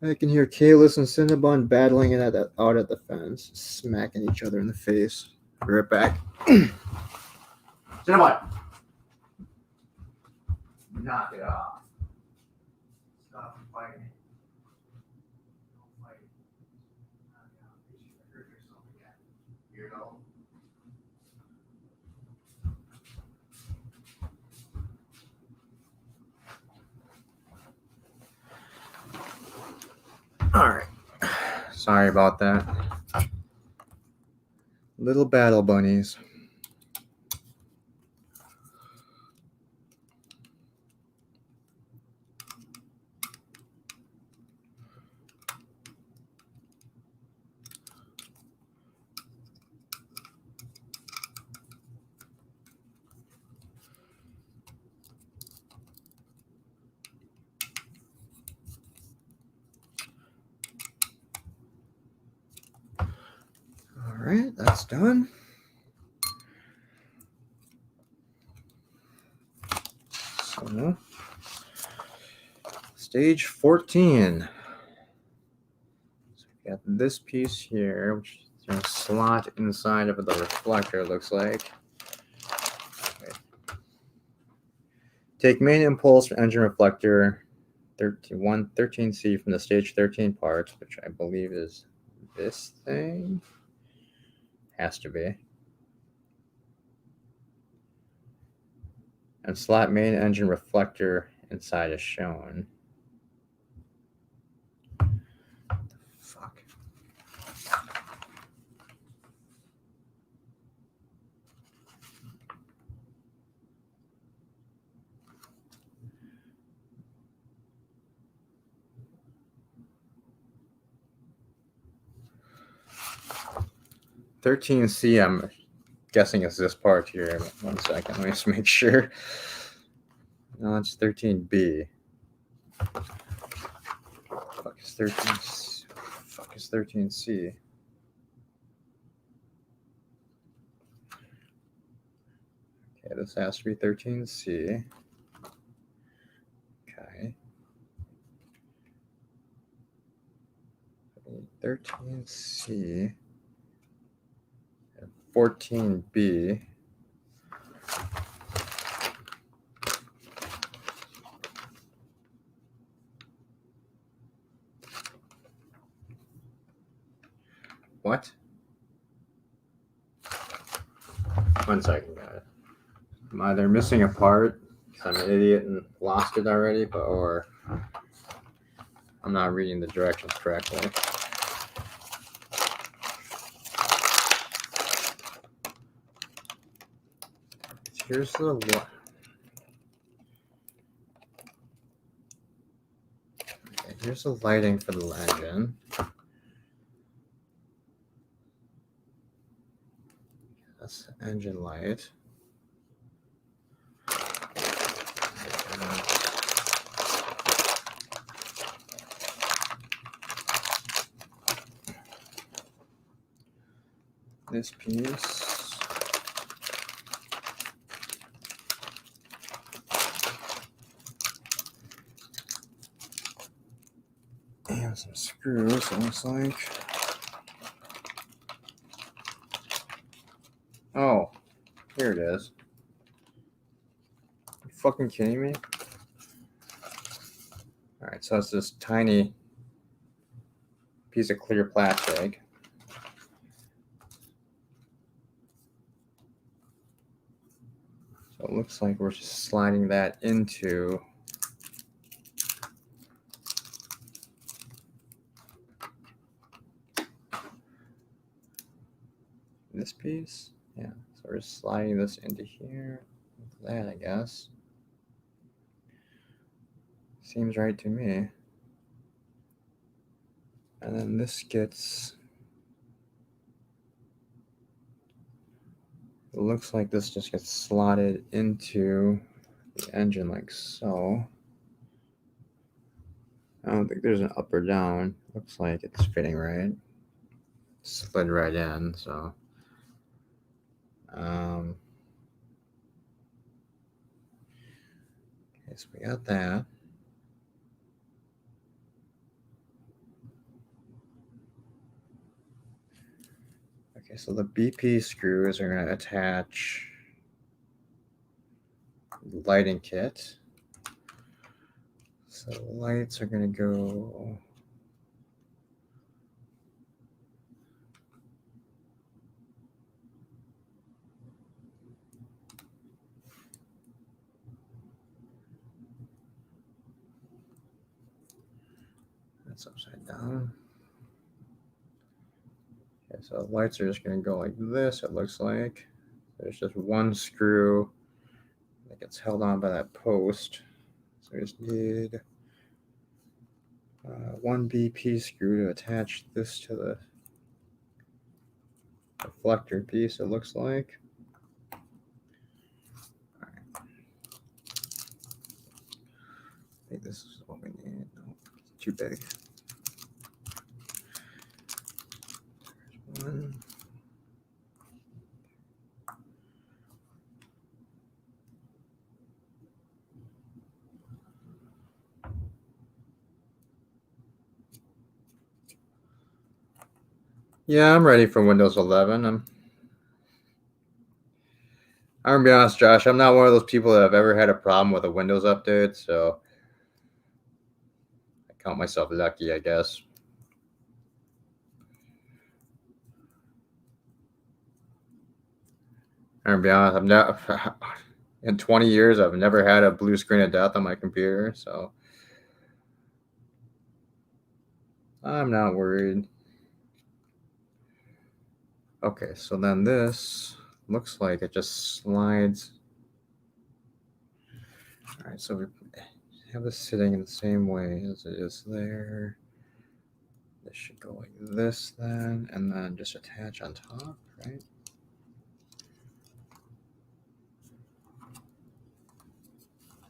I can hear Kalis and Cinnabon battling it out at the fence, smacking each other in the face. Be right back. Cinnabon! Knock it off. Stop fighting. Don't fight. Knock it off. You should hurt yourself again. Weirdo. All right. Sorry about that. Little battle bunnies. All right, that's done. So, stage 14. So we got this piece here, which is going to slot inside of the reflector, looks like. Okay. Take main impulse engine reflector 13C from the stage 13 parts, which I believe is this thing. Has to be. And slot main engine reflector inside as shown. Fuck. 13C, I'm guessing it's this part here. 1 second, let me just make sure. No, it's 13B. Fuck is 13C? Okay, this has to be 13C. Okay. 13C and 14B. What? 1 second, guys. I'm either missing a part because I'm an idiot and lost it already, or I'm not reading the directions correctly. Here's the okay, here's the lighting for the engine. That's the engine light. This piece. And some screws, it looks like. Oh, here it is. Are you fucking kidding me? Alright, so it's this tiny piece of clear plastic. So it looks like we're just sliding that into this piece. Yeah, so we're just sliding this into here. Like that, I guess. Seems right to me. And then this gets... It looks like this just gets slotted into the engine like so. I don't think there's an up or down. Looks like it's fitting right. Slid right in, so. Okay, so we got that. Okay, so the BP screws are going to attach the lighting kit. So the lights are going to go... That's upside down. Okay, so the lights are just going to go like this, it looks like. There's just one screw that gets held on by that post. So we just need one BP screw to attach this to the reflector piece, it looks like. All right. I think this is what we need. No, it's too big. There's one. Yeah, I'm ready for Windows 11. I'm gonna be honest, Josh. I'm not one of those people that have ever had a problem with a Windows update, so I count myself lucky, I guess. I'm gonna be honest. I'm not. In 20 years, I've never had a blue screen of death on my computer, so I'm not worried. Okay, so then this looks like it just slides. All right, so we have this sitting in the same way as it is there. This should go like this then, and then just attach on top. right?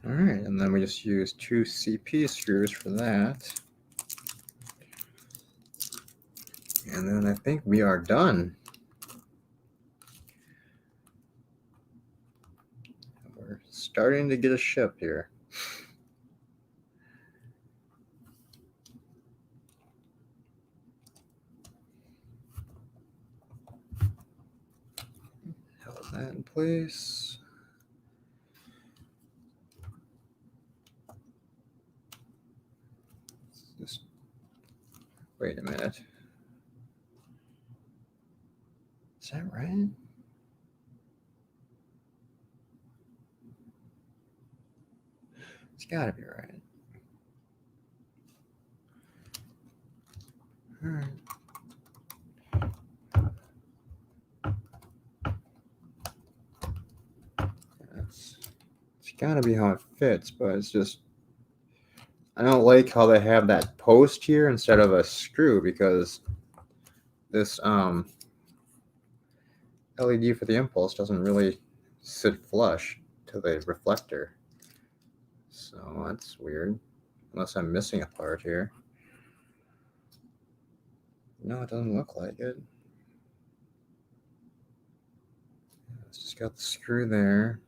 All right, and then we just use 2 CP screws for that. And then I think we are done. We're starting to get a ship here. Hold that in place. Just wait a minute. Is that right? It's gotta be right. All right. It's gotta be how it fits, but it's just I don't like how they have that post here instead of a screw because this LED for the impulse doesn't really sit flush to the reflector. So that's weird. Unless I'm missing a part here. No, it doesn't look like it. It's just got the screw there.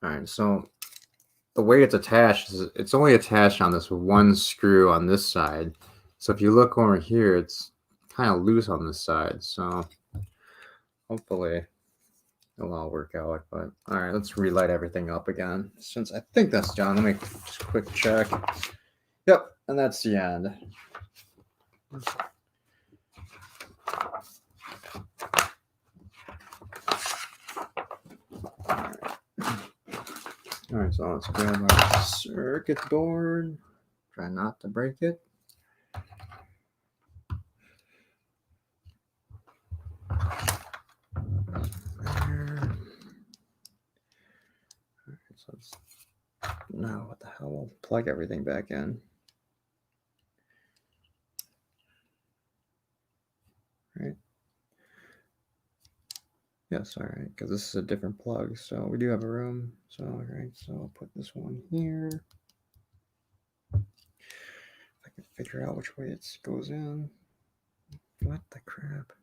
Alright, so the way it's attached is it's only attached on this one screw on this side. So if you look over here, it's kind of loose on this side. So hopefully it'll all work out. But all right, let's relight everything up again. Since I think that's done, let me just quick check. Yep, and that's the end. All right, so let's grab our circuit board. Try not to break it. So let's now what the hell? We'll plug everything back in. Right. Yes, all right, because this is a different plug, so we do have a room. So all right, so I'll put this one here. If I can figure out which way it goes in. What the crap?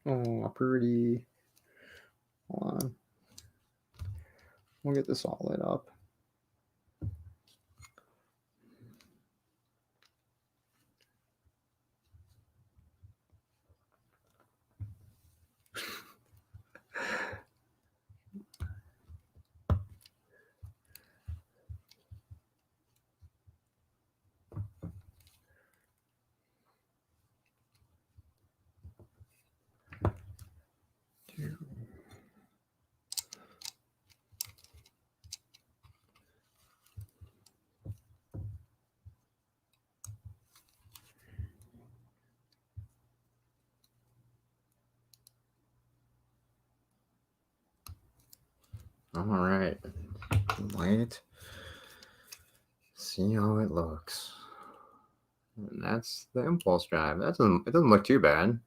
Oh, pretty. Hold on. We'll get this all lit up. All right, light. See how it looks. And that's the impulse drive. It doesn't look too bad.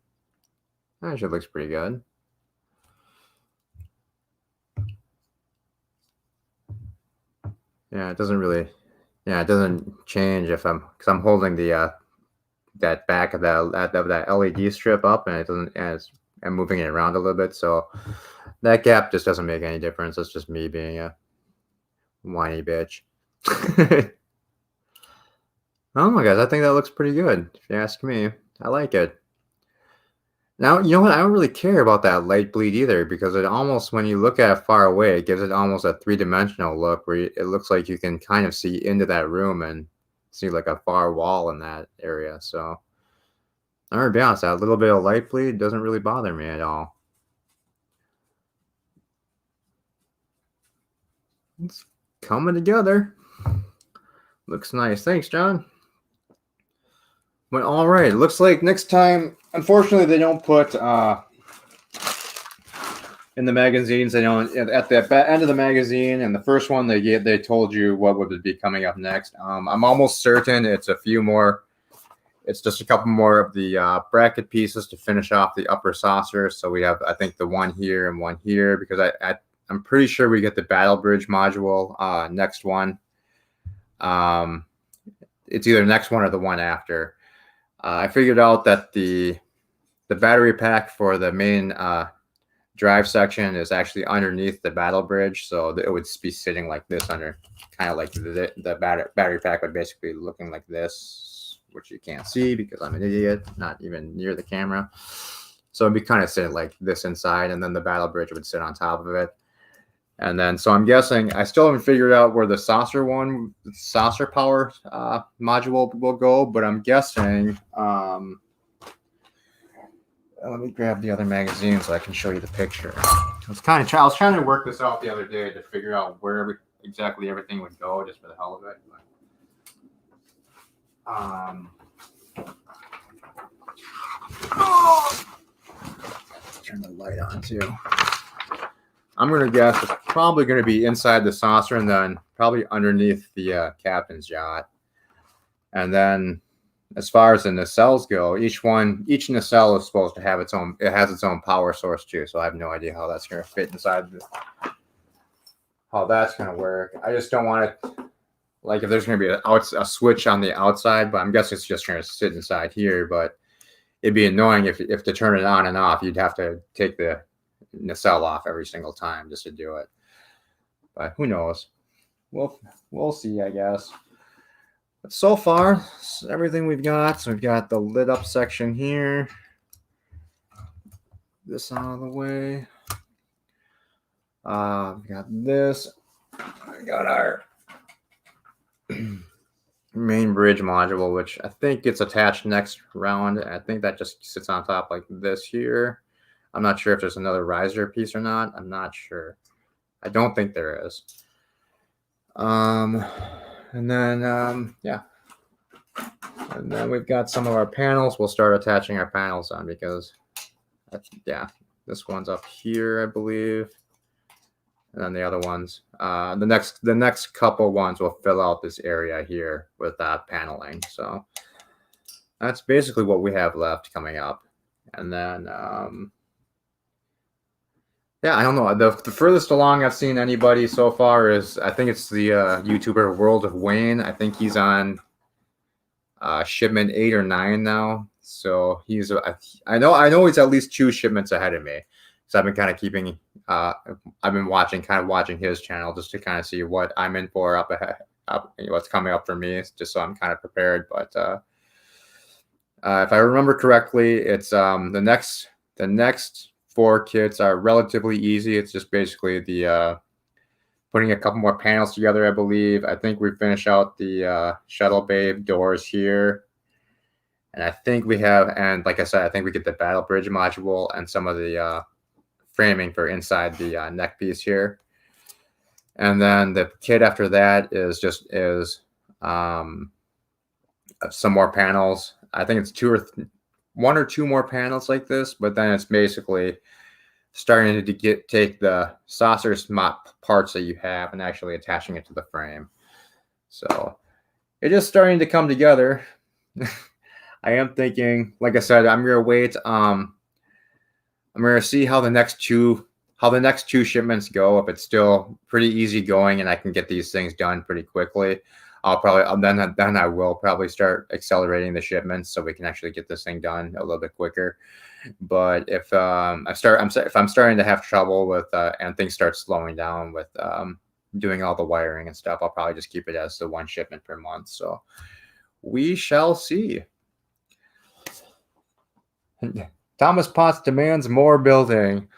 That actually looks pretty good. Yeah, it doesn't really. Yeah, it doesn't change if because I'm holding the that back of that LED strip up, and it doesn't. And I'm moving it around a little bit, so that gap just doesn't make any difference. It's just me being a whiny bitch. Oh my gosh, I think that looks pretty good. If you ask me, I like it. Now, you know what? I don't really care about that light bleed either because it almost, when you look at it far away, it gives it almost a three-dimensional look where it looks like you can kind of see into that room and see like a far wall in that area. So, I'm gonna be honest, that little bit of light bleed doesn't really bother me at all. coming together. Looks nice. Thanks, John. But all right, looks like next time, unfortunately, they don't put in the magazines. They don't at the end of the magazine and the first one they told you what would be coming up next. I'm almost certain it's a few more. It's just a couple more of the bracket pieces to finish off the upper saucer. So we have, I think, the one here and one here because I'm pretty sure we get the Battle Bridge module next one. It's either next one or the one after. I figured out that the battery pack for the main drive section is actually underneath the Battle Bridge, so it would be sitting like this under, kind of like the battery pack would basically be looking like this, which you can't see because I'm an idiot, not even near the camera. So it'd be kind of sitting like this inside, and then the Battle Bridge would sit on top of it. And then, so I'm guessing, I still haven't figured out where the saucer power module will go, but I'm guessing, let me grab the other magazine so I can show you the picture. I was trying to work this out the other day to figure out where exactly everything would go, just for the hell of it. Turn the light on too. I'm going to guess it's probably going to be inside the saucer and then probably underneath the captain's yacht. And then as far as the nacelles go, each nacelle is supposed to have its own, it has its own power source too. So I have no idea how that's going to fit inside, how that's going to work. I just don't want it, like if there's going to be a switch on the outside, but I'm guessing it's just going to sit inside here. But it'd be annoying if to turn it on and off, you'd have to take the nacelle off every single time just to do it. But who knows? We'll see, I guess. But so far, everything we've got. So we've got the lit up section here. This out of the way. We got this. We got our main bridge module, which I think gets attached next round. I think that just sits on top like this here. I'm not sure if there's another riser piece or not. I'm not sure. I don't think there is. And then, yeah. And then we've got some of our panels. We'll start attaching our panels on because, yeah, this one's up here, I believe. And then the other ones, the next couple ones will fill out this area here with that paneling. So that's basically what we have left coming up. And then, yeah, I don't know. The furthest along I've seen anybody so far is, I think it's the YouTuber World of Wayne. I think he's on shipment 8 or 9 now. So he's, I know he's at least 2 shipments ahead of me. So I've been kind of keeping, I've been watching his channel just to kind of see what I'm in for up ahead, what's coming up for me, just so I'm kind of prepared. But if I remember correctly, it's the next 4 kits are relatively easy. It's just basically the putting a couple more panels together, I believe. I think we finish out the shuttle bay doors here. And I think we have, and like I said, I think we get the Battle Bridge module and some of the framing for inside the neck piece here. And then the kit after that is just some more panels. I think it's 1 or 2 more panels like this, but then it's basically starting to take the saucer parts that you have and actually attaching it to the frame. So it is starting to come together. I am thinking, like I said, I'm gonna wait. I'm gonna see how the next two shipments go. If it's still pretty easy going and I can get these things done pretty quickly, I'll probably then I will probably start accelerating the shipments so we can actually get this thing done a little bit quicker. But if I'm starting to have trouble with and things start slowing down with doing all the wiring and stuff, I'll probably just keep it as the 1 shipment per month. So we shall see. Thomas Potts demands more building.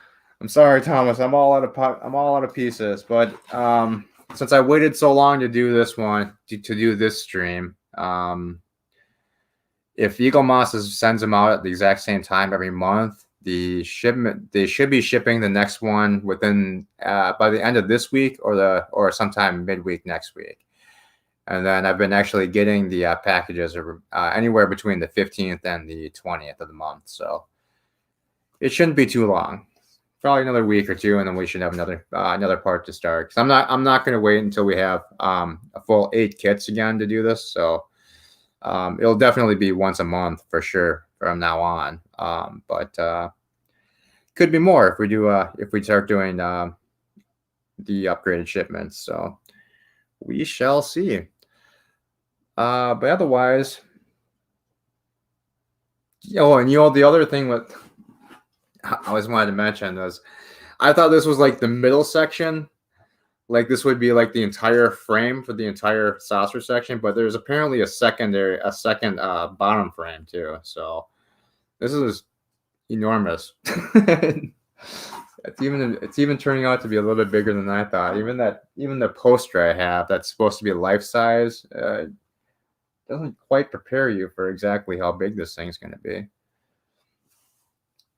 I'm sorry, Thomas. I'm all out of pieces. But since I waited so long to do this one, to do this stream, if Eaglemoss sends them out at the exact same time every month, the shipment, they should be shipping the next one within by the end of this week or sometime midweek next week. And then I've been actually getting the packages anywhere between the 15th and the 20th of the month. So it shouldn't be too long. Probably another week or two, and then we should have another part to start. Because I'm not going to wait until we have a full 8 kits again to do this. So it'll definitely be once a month for sure from now on. But could be more if we start doing the upgraded shipments. So we shall see. But otherwise, and the other thing I always wanted to mention was, I thought this was like the middle section, like this would be like the entire frame for the entire saucer section, but there's apparently a second bottom frame too. So this is enormous. It's even turning out to be a little bit bigger than I thought. Even the poster I have that's supposed to be life size doesn't quite prepare you for exactly how big this thing's going to be.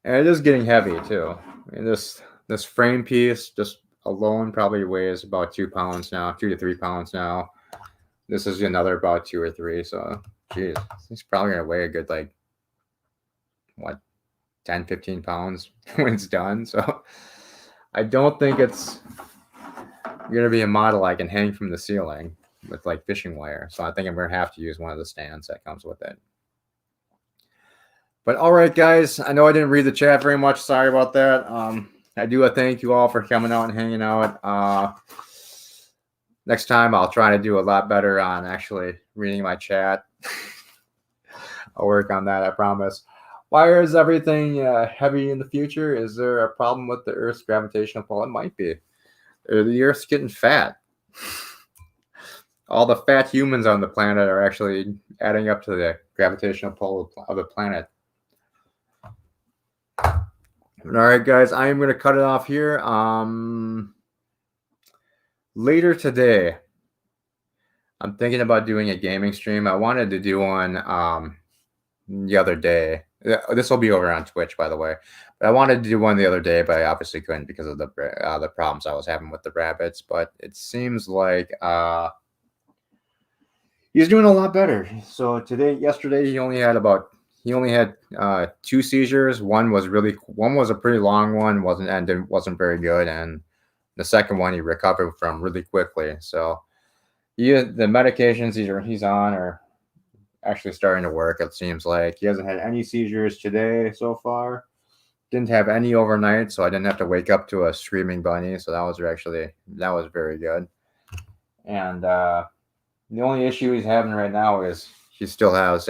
And it is getting heavy too. I mean, this frame piece just alone probably weighs about 2 pounds now, 2 to 3 pounds now. This is another about 2 or 3. So, geez, it's probably going to weigh a good, 10, 15 pounds when it's done. So I don't think it's going to be a model I can hang from the ceiling with fishing wire. So I think I'm going to have to use one of the stands that comes with it. But all right, guys, I know I didn't read the chat very much. Sorry about that. I do thank you all for coming out and hanging out. Next time, I'll try to do a lot better on actually reading my chat. I'll work on that, I promise. Why is everything heavy in the future? Is there a problem with the Earth's gravitational pull? It might be. The Earth's getting fat. All the fat humans on the planet are actually adding up to the gravitational pull of the planet. All right, guys, I am going to cut it off here. Later today, I'm thinking about doing a gaming stream. I wanted to do one the other day. This will be over on Twitch, by the way. But I wanted to do one the other day, but I obviously couldn't because of the problems I was having with the rabbits. But it seems like he's doing a lot better. So yesterday, he only had 2 seizures. One was a pretty long one, wasn't very good, and the second one he recovered from really quickly. So the medications he's on are actually starting to work. It seems like he hasn't had any seizures today so far. Didn't have any overnight, so I didn't have to wake up to a screaming bunny. So that was very good. And the only issue he's having right now is he still has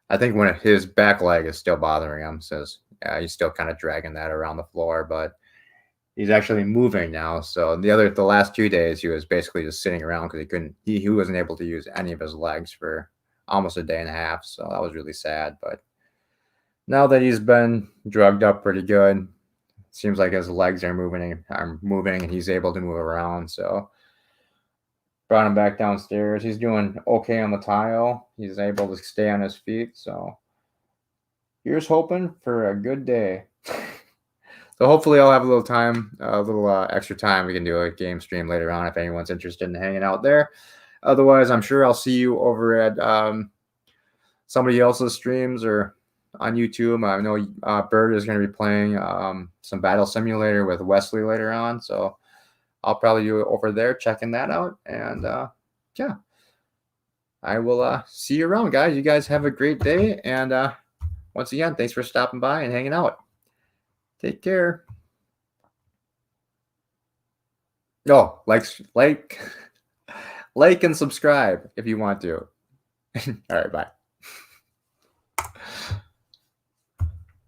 I think when his back leg is still bothering him, says he's still kind of dragging that around the floor, but he's actually moving now. So the last 2 days he was basically just sitting around because he wasn't able to use any of his legs for almost a day and a half. So that was really sad. But now that he's been drugged up pretty good, it seems like his legs are moving and he's able to move around. So brought him back downstairs. He's doing okay on the tile. He's able to stay on his feet. So here's hoping for a good day. So hopefully I'll have a little extra time. We can do a game stream later on if anyone's interested in hanging out there. Otherwise, I'm sure I'll see you over at somebody else's streams or on YouTube. I know Bird is going to be playing some Battle Simulator with Wesley later on. So I'll probably do it over there, checking that out. And yeah, I will see you around, guys. You guys have a great day. And once again, thanks for stopping by and hanging out. Take care. No, like and subscribe if you want to. All right, bye.